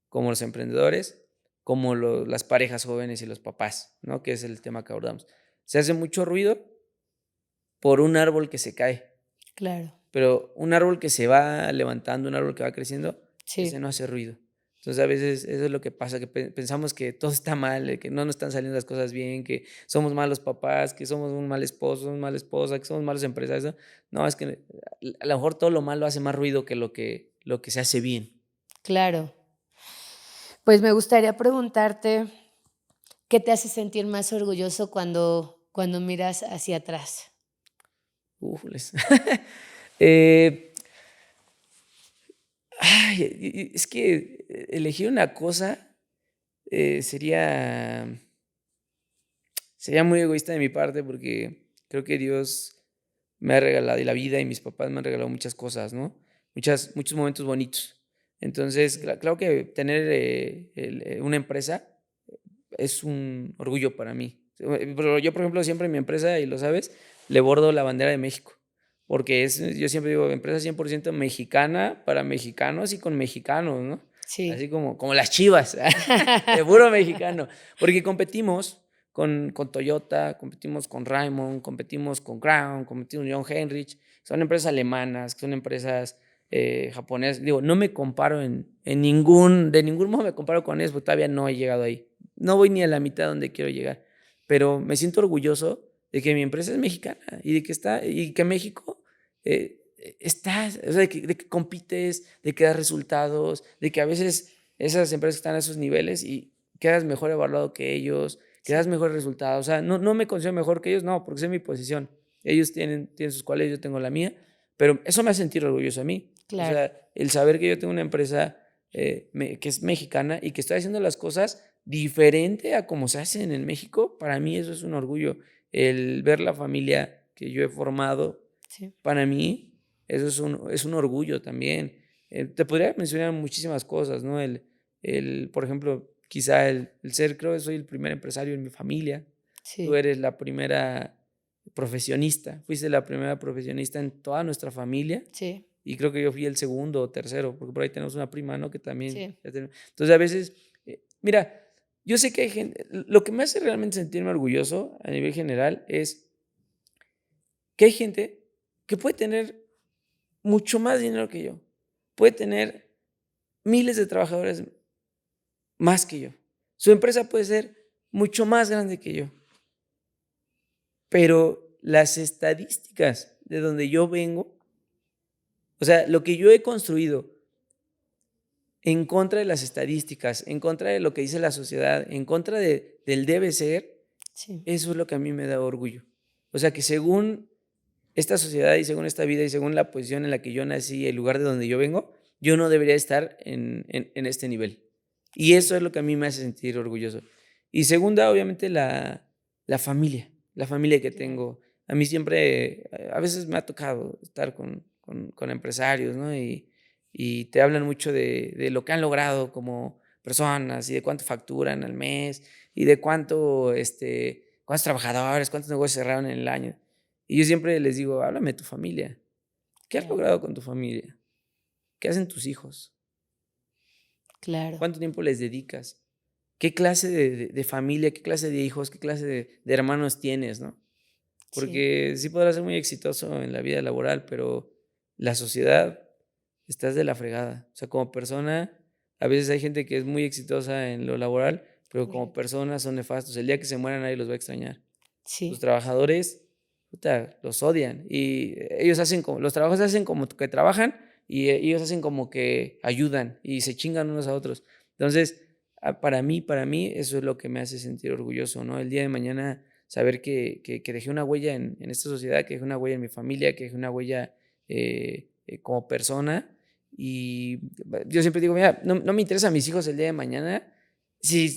S2: como los emprendedores, como las parejas jóvenes y los papás, ¿no? Que es el tema que abordamos. Se hace mucho ruido por un árbol que se cae,
S1: claro,
S2: pero un árbol que se va levantando, un árbol que va creciendo, ese
S1: sí,
S2: no hace ruido. Entonces, a veces eso es lo que pasa, que pensamos que todo está mal, que no nos están saliendo las cosas bien, que somos malos papás, que somos un mal esposo, una mala esposa, que somos malos empresarios, ¿no? No, es que a lo mejor todo lo malo hace más ruido que lo que se hace bien.
S1: claro. Pues me gustaría preguntarte, ¿qué te hace sentir más orgulloso cuando miras hacia atrás?
S2: Újules. Eh, ay, es que elegir una cosa, sería muy egoísta de mi parte, porque creo que Dios me ha regalado y la vida y mis papás me han regalado muchas cosas, ¿no? Muchos momentos bonitos. Entonces,
S1: Sí,
S2: claro que tener, una empresa es un orgullo para mí. Pero yo, por ejemplo, siempre en mi empresa, y lo sabes, le bordo la bandera de México, porque yo siempre digo, empresa 100% mexicana, para mexicanos y con mexicanos, ¿no?
S1: sí.
S2: Así como las Chivas, de puro mexicano, porque competimos con Toyota, competimos con Raymond, competimos con Crown, competimos con John Heinrich, son empresas alemanas, son empresas japonesas. Digo, no me comparo de ningún modo me comparo con eso, porque todavía no he llegado ahí. No voy ni a la mitad donde quiero llegar, pero me siento orgulloso de que mi empresa es mexicana y de que México estás, o sea, de que compites, de que das resultados, de que a veces esas empresas están a esos niveles y quedas mejor evaluado que ellos, que das
S1: Sí,
S2: mejores resultados. O sea, no me considero mejor que ellos, no, porque sé mi posición. Ellos tienen sus cualidades, yo tengo la mía, pero eso me hace sentir orgulloso a mí. O
S1: claro.
S2: sea, el saber que yo tengo una empresa que es mexicana y que estoy haciendo las cosas diferente a como se hacen en México, para mí eso es un orgullo. El ver la familia que yo he formado,
S1: Sí,
S2: para mí, eso es un orgullo también. Te podría mencionar muchísimas cosas, ¿no? Por ejemplo, quizá el ser, creo que soy el primer empresario en mi familia. Tú
S1: sí,
S2: eres la primera profesionista, fuiste la primera profesionista en toda nuestra familia
S1: sí,
S2: y creo que yo fui el segundo o tercero, porque por ahí tenemos una prima, ¿no? Que también.
S1: sí,
S2: Entonces, a veces, mira, yo sé que hay gente, lo que me hace realmente sentirme orgulloso a nivel general es que hay gente que puede tener mucho más dinero que yo, puede tener miles de trabajadores más que yo. Su empresa puede ser mucho más grande que yo, pero las estadísticas de donde yo vengo, o sea, lo que yo he construido en contra de las estadísticas, en contra de lo que dice la sociedad, en contra del debe ser,
S1: sí,
S2: eso es lo que a mí me da orgullo. O sea, que según esta sociedad y según esta vida y según la posición en la que yo nací, el lugar de donde yo vengo, yo no debería estar en este nivel. Y
S1: sí,
S2: eso es lo que a mí me hace sentir orgulloso. Y segunda, obviamente, la familia que
S1: claro.
S2: tengo. A mí siempre, a veces me ha tocado estar con empresarios, ¿no? Y te hablan mucho de lo que han logrado como personas y de cuánto facturan al mes y de cuántos trabajadores, cuántos negocios cerraron en el año. Y yo siempre les digo: "Háblame de tu familia, ¿qué has
S1: Claro,
S2: logrado con tu familia? ¿Qué hacen tus hijos?
S1: claro.
S2: ¿Cuánto tiempo les dedicas? ¿Qué clase de familia, qué clase de hijos, qué clase de hermanos tienes?", ¿no?
S1: Sí,
S2: Porque sí podrás ser muy exitoso en la vida laboral, pero la sociedad estás de la fregada. O sea, como persona, a veces hay gente que es muy exitosa en lo laboral, pero como
S1: correcto.
S2: personas son nefastos. El día que se mueran nadie los va a extrañar. Los
S1: Sí,
S2: trabajadores, puta, los odian y ellos hacen como los trabajadores hacen como que trabajan y ellos hacen como que ayudan y se chingan unos a otros. Entonces, para mí eso es lo que me hace sentir orgulloso, ¿no? El día de mañana saber que dejé una huella en esta sociedad, que dejé una huella en mi familia, que dejé una huella, como persona. Y yo siempre digo: "Mira, no me interesan mis hijos el día de mañana si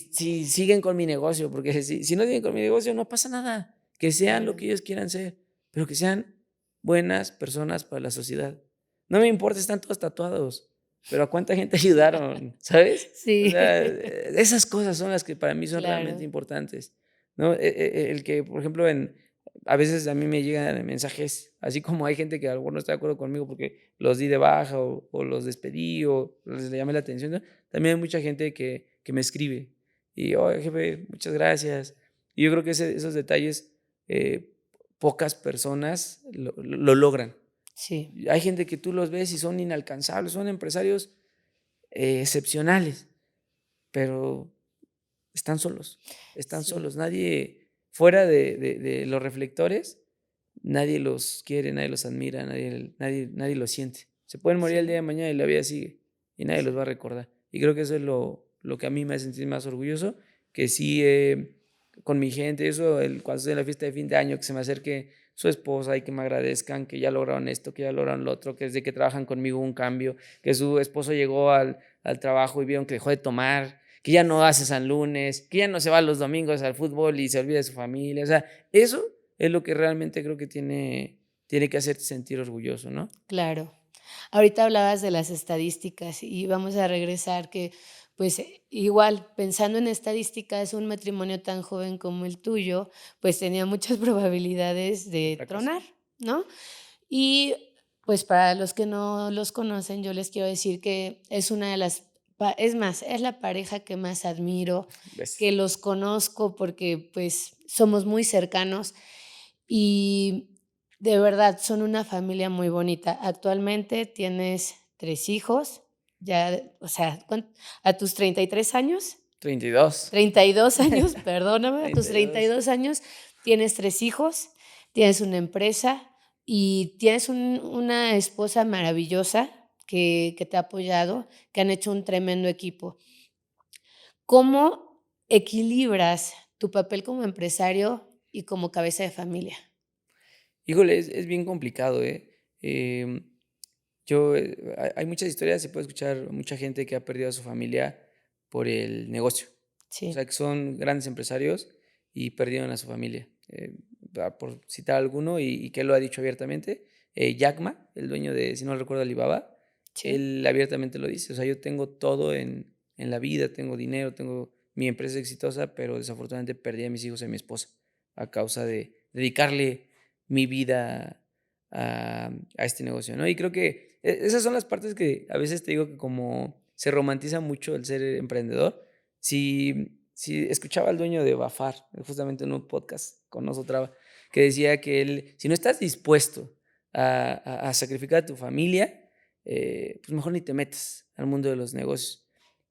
S2: siguen con mi negocio, porque si no siguen con mi negocio, no pasa nada, que sean lo
S1: claro.
S2: que ellos quieran ser, pero que sean buenas personas para la sociedad. No me importa, están todos tatuados, pero ¿a cuánta gente ayudaron?", ¿sabes? O
S1: Sí,
S2: sea, esas cosas son las que para mí son realmente
S1: claro.
S2: importantes, ¿no? El que, por ejemplo, a veces a mí me llegan mensajes, así como hay gente que a lo mejor no está de acuerdo conmigo porque los di de baja o los despedí o les llamé la atención, ¿no? También hay mucha gente que me escribe y: "Oye, jefe, muchas gracias". Y yo creo que esos detalles, pocas personas lo logran.
S1: Sí,
S2: Hay gente que tú los ves y son inalcanzables, son empresarios, excepcionales, pero están
S1: sí,
S2: solos. Nadie fuera de los reflectores, nadie los quiere, nadie los admira, nadie los siente. Se pueden morir el día
S1: sí,
S2: de mañana y la vida sigue, y nadie los va a
S1: sí,
S2: recordar. Y creo que eso es lo que a mí me hace sentir más orgulloso, que sí, con mi gente, eso, cuando estoy en la fiesta de fin de año, que se me acerque su esposa y que me agradezcan que ya lograron esto, que ya lograron lo otro, que desde que trabajan conmigo hubo un cambio, que su esposo llegó al trabajo y vieron que dejó de tomar, que ya no hace San Lunes, que ya no se va los domingos al fútbol y se olvida de su familia. O sea, eso es lo que realmente creo que tiene que hacerte sentir orgulloso, ¿no?
S1: claro. Ahorita hablabas de las estadísticas y vamos a regresar que, pues, igual, pensando en estadísticas, un matrimonio tan joven como el tuyo, pues, tenía muchas probabilidades
S2: De
S1: de
S2: fracaso.
S1: tronar, ¿no? Y, pues, para los que no los conocen, yo les quiero decir que es una de las pa es más, es la pareja que más admiro,
S2: ¿Ves?
S1: que los conozco porque, pues, somos muy cercanos y de verdad son una familia muy bonita. Actualmente tienes 3 hijos, ya, o sea, ¿a tus 33 años?
S2: 32.
S1: 32 años, perdóname, a tus
S2: 32.
S1: 32 años tienes 3 hijos, tienes una empresa, y tienes una esposa maravillosa que te ha apoyado, que han hecho un tremendo equipo. ¿Cómo equilibras tu papel como empresario y como cabeza de familia?
S2: Híjole, es bien complicado, ¿eh? Em, hay muchas historias, se puede escuchar mucha gente que ha perdido a su familia por el negocio. O
S1: Sí,
S2: sea, que son grandes empresarios y perdieron a su familia. Por citar alguno, y que él lo ha dicho abiertamente, Jack Ma, el dueño de, si no recuerdo, Alibaba,
S1: sí,
S2: él abiertamente lo dice. O sea, yo tengo todo en la vida, tengo dinero, tengo mi empresa exitosa, pero desafortunadamente perdí a mis hijos y a mi esposa a causa de dedicarle mi vida a este negocio, ¿no? Y creo que esas son las partes que a veces te digo que como se romantiza mucho el ser emprendedor. Si escuchaba al dueño de Bafar, justamente en un podcast con nosotros, que decía que él, si no estás dispuesto a sacrificar a tu familia, pues mejor ni te metas al mundo de los negocios.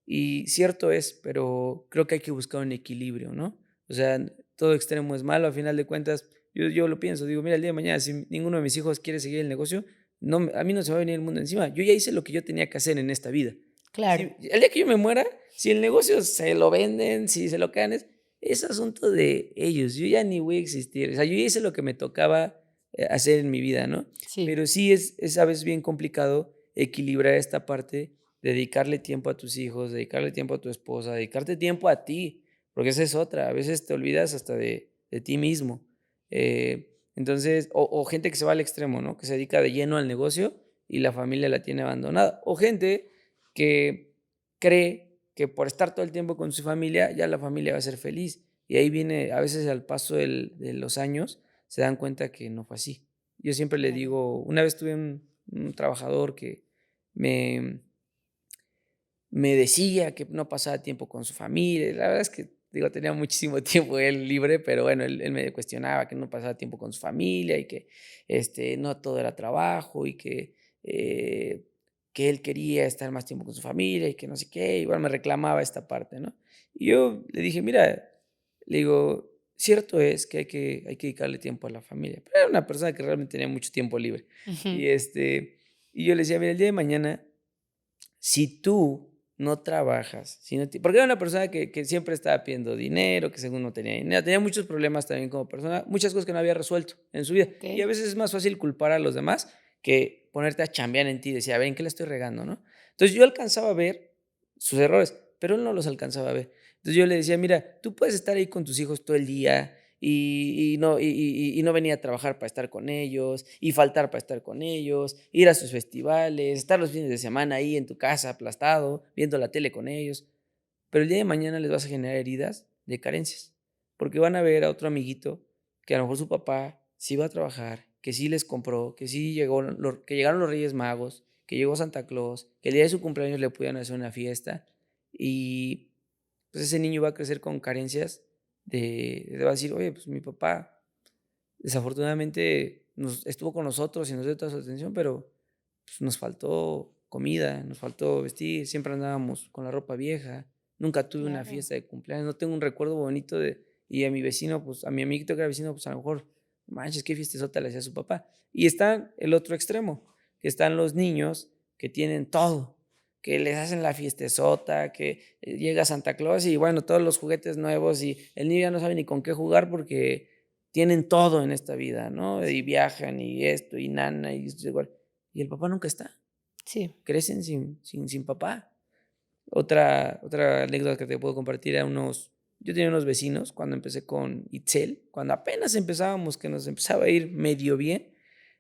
S2: Y cierto es, pero creo que hay que buscar un equilibrio, ¿no? O sea, todo extremo es malo, a final de cuentas, yo lo pienso, digo, mira, el día de mañana, si ninguno de mis hijos quiere seguir el negocio, no, a mí no se va a venir el mundo encima. Yo ya hice lo que yo tenía que hacer en esta vida.
S1: claro.
S2: Si, el día que yo me muera, si el negocio se lo venden, si se lo quedan, es asunto de ellos. Yo ya ni voy a existir. O sea, yo ya hice lo que me tocaba hacer en mi vida, ¿no?
S1: Sí,
S2: Pero sí es a veces bien complicado equilibrar esta parte, dedicarle tiempo a tus hijos, dedicarle tiempo a tu esposa, dedicarte tiempo a ti, porque esa es otra. A veces te olvidas hasta de ti mismo. Entonces, o gente que se va al extremo, ¿no? Que se dedica de lleno al negocio y la familia la tiene abandonada. O gente que cree que por estar todo el tiempo con su familia, ya la familia va a ser feliz. Y ahí viene, a veces al paso de los años, se dan cuenta que no fue así. Yo siempre le
S1: claro.
S2: digo, una vez tuve un trabajador que me, me decía que no pasaba tiempo con su familia. Y la verdad es que, digo, tenía muchísimo tiempo él libre, pero bueno, él me cuestionaba que no pasaba tiempo con su familia y que no todo era trabajo y eh, que él quería estar más tiempo con su familia y que no sé qué. Igual me reclamaba esta parte, ¿no? Y yo le dije, mira, le digo, cierto es que hay que dedicarle tiempo a la familia. Pero era una persona que realmente tenía mucho tiempo libre.
S1: Ujú.
S2: Y, y yo le decía, mira, el día de mañana si tú no trabajas, si no porque era una persona que siempre estaba pidiendo dinero, que según no tenía dinero, tenía muchos problemas también como persona, muchas cosas que no había resuelto en su vida. Y a
S1: Okey.
S2: veces es más fácil culpar a los demás que ponerte a chambear en ti y decir: "A ver, ¿en qué la estoy regando?", ¿no? Entonces, yo alcanzaba a ver sus errores, pero él no los alcanzaba a ver. Entonces, yo le decía: "Mira, tú puedes estar ahí con tus hijos todo el día y no venir a trabajar para estar con ellos, y faltar para estar con ellos, ir a sus festivales, estar los fines de semana ahí en tu casa aplastado, viendo la tele con ellos, pero el día de mañana les vas a generar heridas de carencias, porque van a ver a otro amiguito que a lo mejor su papá sí va a trabajar, que sí les compró, que sí que llegaron los Reyes Magos, que llegó Santa Claus, que el día de su cumpleaños le pudieron hacer una fiesta, y pues ese niño va a crecer con carencias va a decir: "Oye, pues mi papá desafortunadamente estuvo con nosotros y nos dio toda su atención, pero pues, nos faltó comida, nos faltó vestir, siempre andábamos con la ropa vieja, nunca tuve una
S1: Claro.
S2: fiesta de cumpleaños, no tengo un recuerdo bonito y a mi vecino, pues a mi amiguito que era vecino, pues a lo mejor, manches, qué fiestezota le hacía su papá". Y está el otro extremo, que están los niños que tienen todo, que les hacen la fiestezota, que llega Santa Claus y bueno, todos los juguetes nuevos y el niño ya no sabe ni con qué jugar porque tienen todo en esta vida, ¿no? Y
S1: Sí,
S2: viajan y esto y nana y esto igual. Y el papá nunca está,
S1: sí.
S2: crecen sin papá. Otra anécdota que te puedo compartir era yo tenía unos vecinos cuando empecé con Itzel, cuando apenas empezábamos, que nos empezaba a ir medio bien.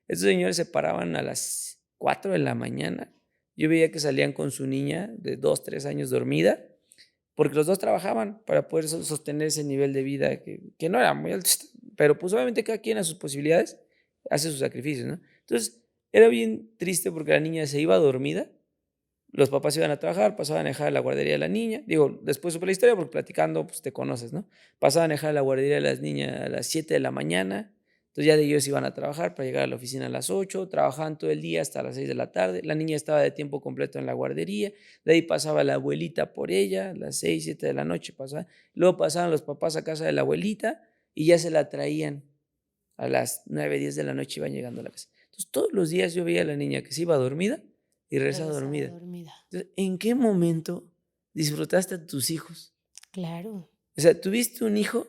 S2: Estos señores se paraban a las 4 de la mañana. Yo veía que salían con su niña de 2 3 años dormida, porque los 2 trabajaban para poder sostener ese nivel de vida que no era muy alto, pero, pues, obviamente cada quien a sus posibilidades hace sus sacrificios, ¿no? Entonces, era bien triste porque la niña se iba dormida, los papás iban a trabajar, pasaban a dejar a la guardería de la niña. Digo, después supe la historia porque platicando, pues, te conoces, ¿no? Pasaban a dejar a la guardería de las niñas a las 7 de la mañana, entonces ya de ellos iban a trabajar para llegar a la oficina a las 8, trabajaban todo el día hasta las 6 de la tarde, la niña estaba de tiempo completo en la guardería, de ahí pasaba la abuelita por ella, a las 6 7 de la noche pasaba, luego pasaban los papás a casa de la abuelita y ya se la traían a las 9, 10 de la noche iban llegando a la casa. Entonces, todos los días yo veía a la niña que se iba dormida y regresaba
S1: Regresaba
S2: dormida.
S1: dormida.
S2: Entonces, ¿en qué momento disfrutaste a tus hijos?
S1: Claro.
S2: O sea, tuviste un hijo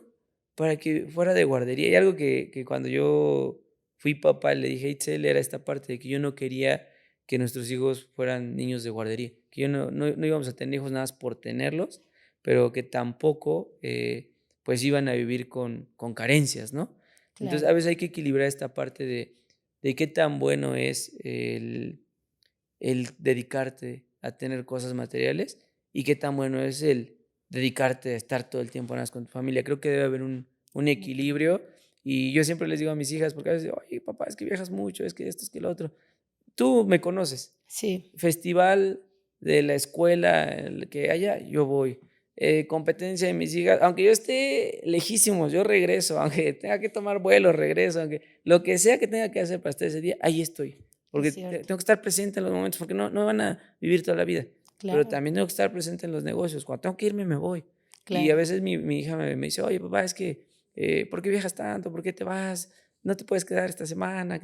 S2: para que fuera de guardería. Y algo que cuando yo fui papá le dije a Itzel era esta parte de que yo no quería que nuestros hijos fueran niños de guardería, que yo no íbamos a tener hijos nada más por tenerlos, pero que tampoco pues iban a vivir con carencias, ¿no? Entonces a
S1: Claro.
S2: veces hay que equilibrar esta parte de qué tan bueno es el dedicarte a tener cosas materiales y qué tan bueno es el dedicarte a estar todo el tiempo nada más con tu familia. Creo que debe haber un
S1: Un equilibrio.
S2: equilibrio y yo siempre les digo a mis hijas, porque a veces, oye, papá, es que viajas mucho, es que esto, es que lo otro. Tú me conoces.
S1: Sí,
S2: Festival de la escuela, el que haya, yo voy. Competencia de mis hijas, aunque yo esté lejísimos, yo regreso, aunque tenga que tomar vuelo, regreso, aunque lo que sea que tenga que hacer para estar ese día, ahí estoy.
S1: es
S2: Porque
S1: cierto.
S2: tengo que estar presente en los momentos, porque no van a vivir toda la vida. Pero
S1: Claro,
S2: también tengo que estar presente en los negocios. Cuando tengo que irme, me voy. Y a
S1: claro.
S2: veces mi hija me dice, oye, papá, es que, ¿por qué viajas tanto? ¿Por qué te vas? ¿No te puedes quedar esta semana?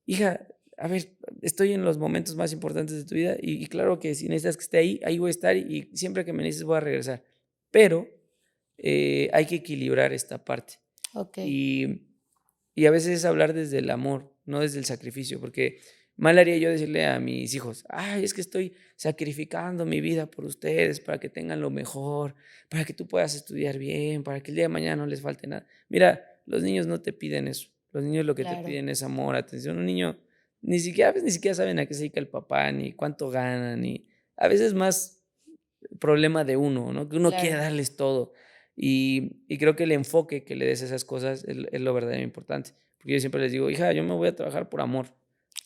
S2: Hija, a ver, estoy en los momentos más importantes de tu vida y claro que si necesitas que esté ahí, ahí voy a estar y siempre que me necesites voy a regresar. Pero hay que equilibrar esta parte
S1: Ok.
S2: y, y a veces es hablar desde el amor, no desde el sacrificio, porque mal haría yo decirle a mis hijos, ay, es que estoy sacrificando mi vida por ustedes para que tengan lo mejor, para que tú puedas estudiar bien, para que el día de mañana no les falte nada. Mira, los niños no te piden eso, los niños lo que te
S1: Claro,
S2: piden es amor, atención. Un niño ni siquiera, a veces ni siquiera saben a qué se dedica el papá, ni cuánto ganan, ni a veces más problema de uno, ¿no? Que uno quiere
S1: claro,
S2: darles todo. Y creo que el enfoque que le des a esas cosas es lo verdaderamente importante. Porque yo siempre les digo, hija, yo me voy a trabajar por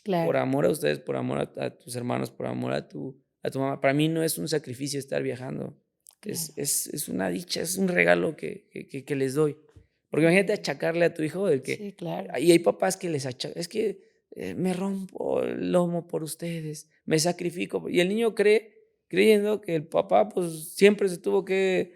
S1: claro.
S2: amor a ustedes, por amor a tus hermanos, por amor a tu mamá. Para mí no es un sacrificio estar viajando,
S1: Claro.
S2: es una dicha, es un regalo que les doy. Porque imagínate
S1: Mm,
S2: achacarle a tu hijo de que,
S1: sí, claro.
S2: y hay papás que les achacan, es que me rompo el lomo por ustedes, me sacrifico. Y el niño creyendo que el papá pues siempre se tuvo que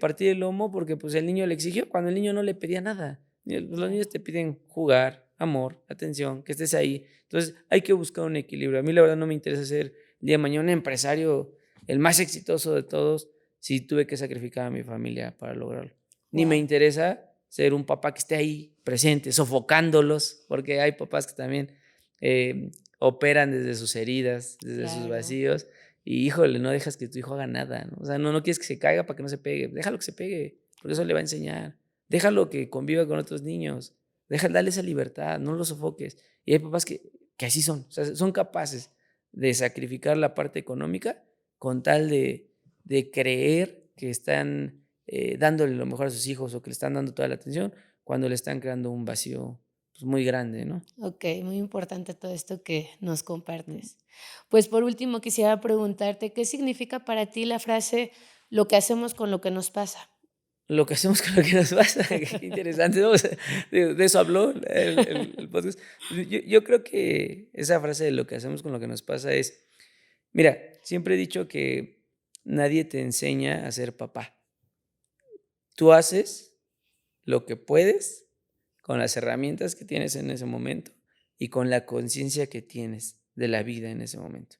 S2: partir el lomo porque pues el niño le exigió cuando el niño no le pedía nada. Los
S1: Claro.
S2: niños te piden jugar, amor, atención, que estés ahí. Entonces hay que buscar un equilibrio. A mí la verdad no me interesa ser el día de mañana un empresario, el más exitoso de todos, si tuve que sacrificar a mi familia para lograrlo. Ni me
S1: Wow.
S2: interesa ser un papá que esté ahí presente, sofocándolos, porque hay papás que también operan desde sus heridas, desde sus
S1: Claro,
S2: vacíos, y híjole, no dejas que tu hijo haga nada, ¿no? O sea, no quieres que se caiga para que no se pegue, déjalo que se pegue, porque eso le va a enseñar. Déjalo que conviva con otros niños, dale esa libertad, no lo sofoques. Y hay papás que así son, o sea, son capaces de sacrificar la parte económica con tal de creer que están dándole lo mejor a sus hijos o que le están dando toda la atención cuando le están creando un vacío pues, muy grande, ¿no?
S1: ok, muy importante todo esto que nos
S2: Mm.
S1: compartes. Pues por último quisiera preguntarte, ¿qué significa para ti la frase lo que hacemos con lo que nos pasa?
S2: Lo que hacemos con lo que nos pasa, qué interesante, ¿no? O sea, de eso habló el podcast. Yo creo que esa frase de lo que hacemos con lo que nos pasa es, mira, siempre he dicho que nadie te enseña a ser papá. Tú haces lo que puedes con las herramientas que tienes en ese momento y con la conciencia que tienes de la vida en ese momento.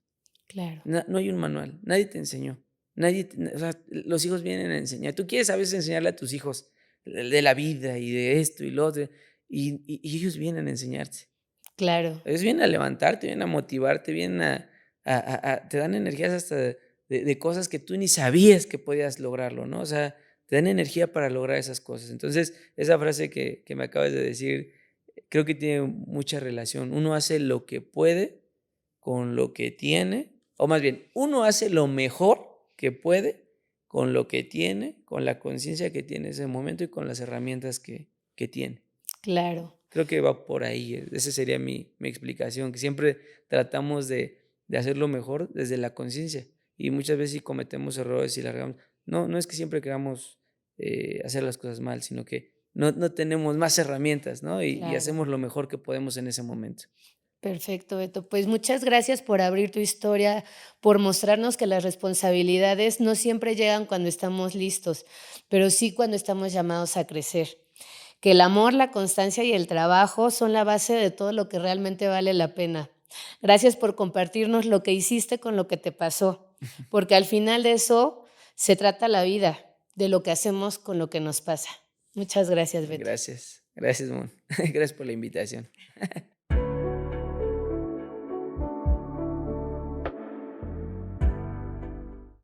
S1: Claro,
S2: No hay un manual, nadie te enseñó, o sea, los hijos vienen a enseñar. Tú quieres a veces enseñarle a tus hijos de la vida y de esto y lo otro, y ellos vienen a enseñarte.
S1: claro,
S2: Ellos vienen a levantarte, vienen a motivarte, vienen te dan energías hasta de cosas que tú ni sabías que podías lograrlo, ¿no? O sea, te dan energía para lograr esas cosas. Entonces, esa frase que me acabas de decir, creo que tiene mucha relación. Uno hace lo que puede con lo que tiene, o más bien, uno hace lo mejor que puede con lo que tiene, con la conciencia que tiene en ese momento y con las herramientas que tiene.
S1: claro.
S2: Creo que va por ahí, esa sería mi explicación, que siempre tratamos de hacerlo mejor desde la conciencia y muchas veces sí cometemos errores y la regamos. No es que siempre queramos hacer las cosas mal, sino que no tenemos más herramientas, ¿no? Y
S1: Claro,
S2: hacemos lo mejor que podemos en ese momento.
S1: perfecto, Beto. Pues muchas gracias por abrir tu historia, por mostrarnos que las responsabilidades no siempre llegan cuando estamos listos, pero sí cuando estamos llamados a crecer. que el amor, la constancia y el trabajo son la base de todo lo que realmente vale la pena. Gracias por compartirnos lo que hiciste con lo que te pasó, porque al final de eso se trata la vida, de lo que hacemos con lo que nos pasa. Muchas gracias, Beto.
S2: Gracias, gracias, Mon. Gracias por la invitación.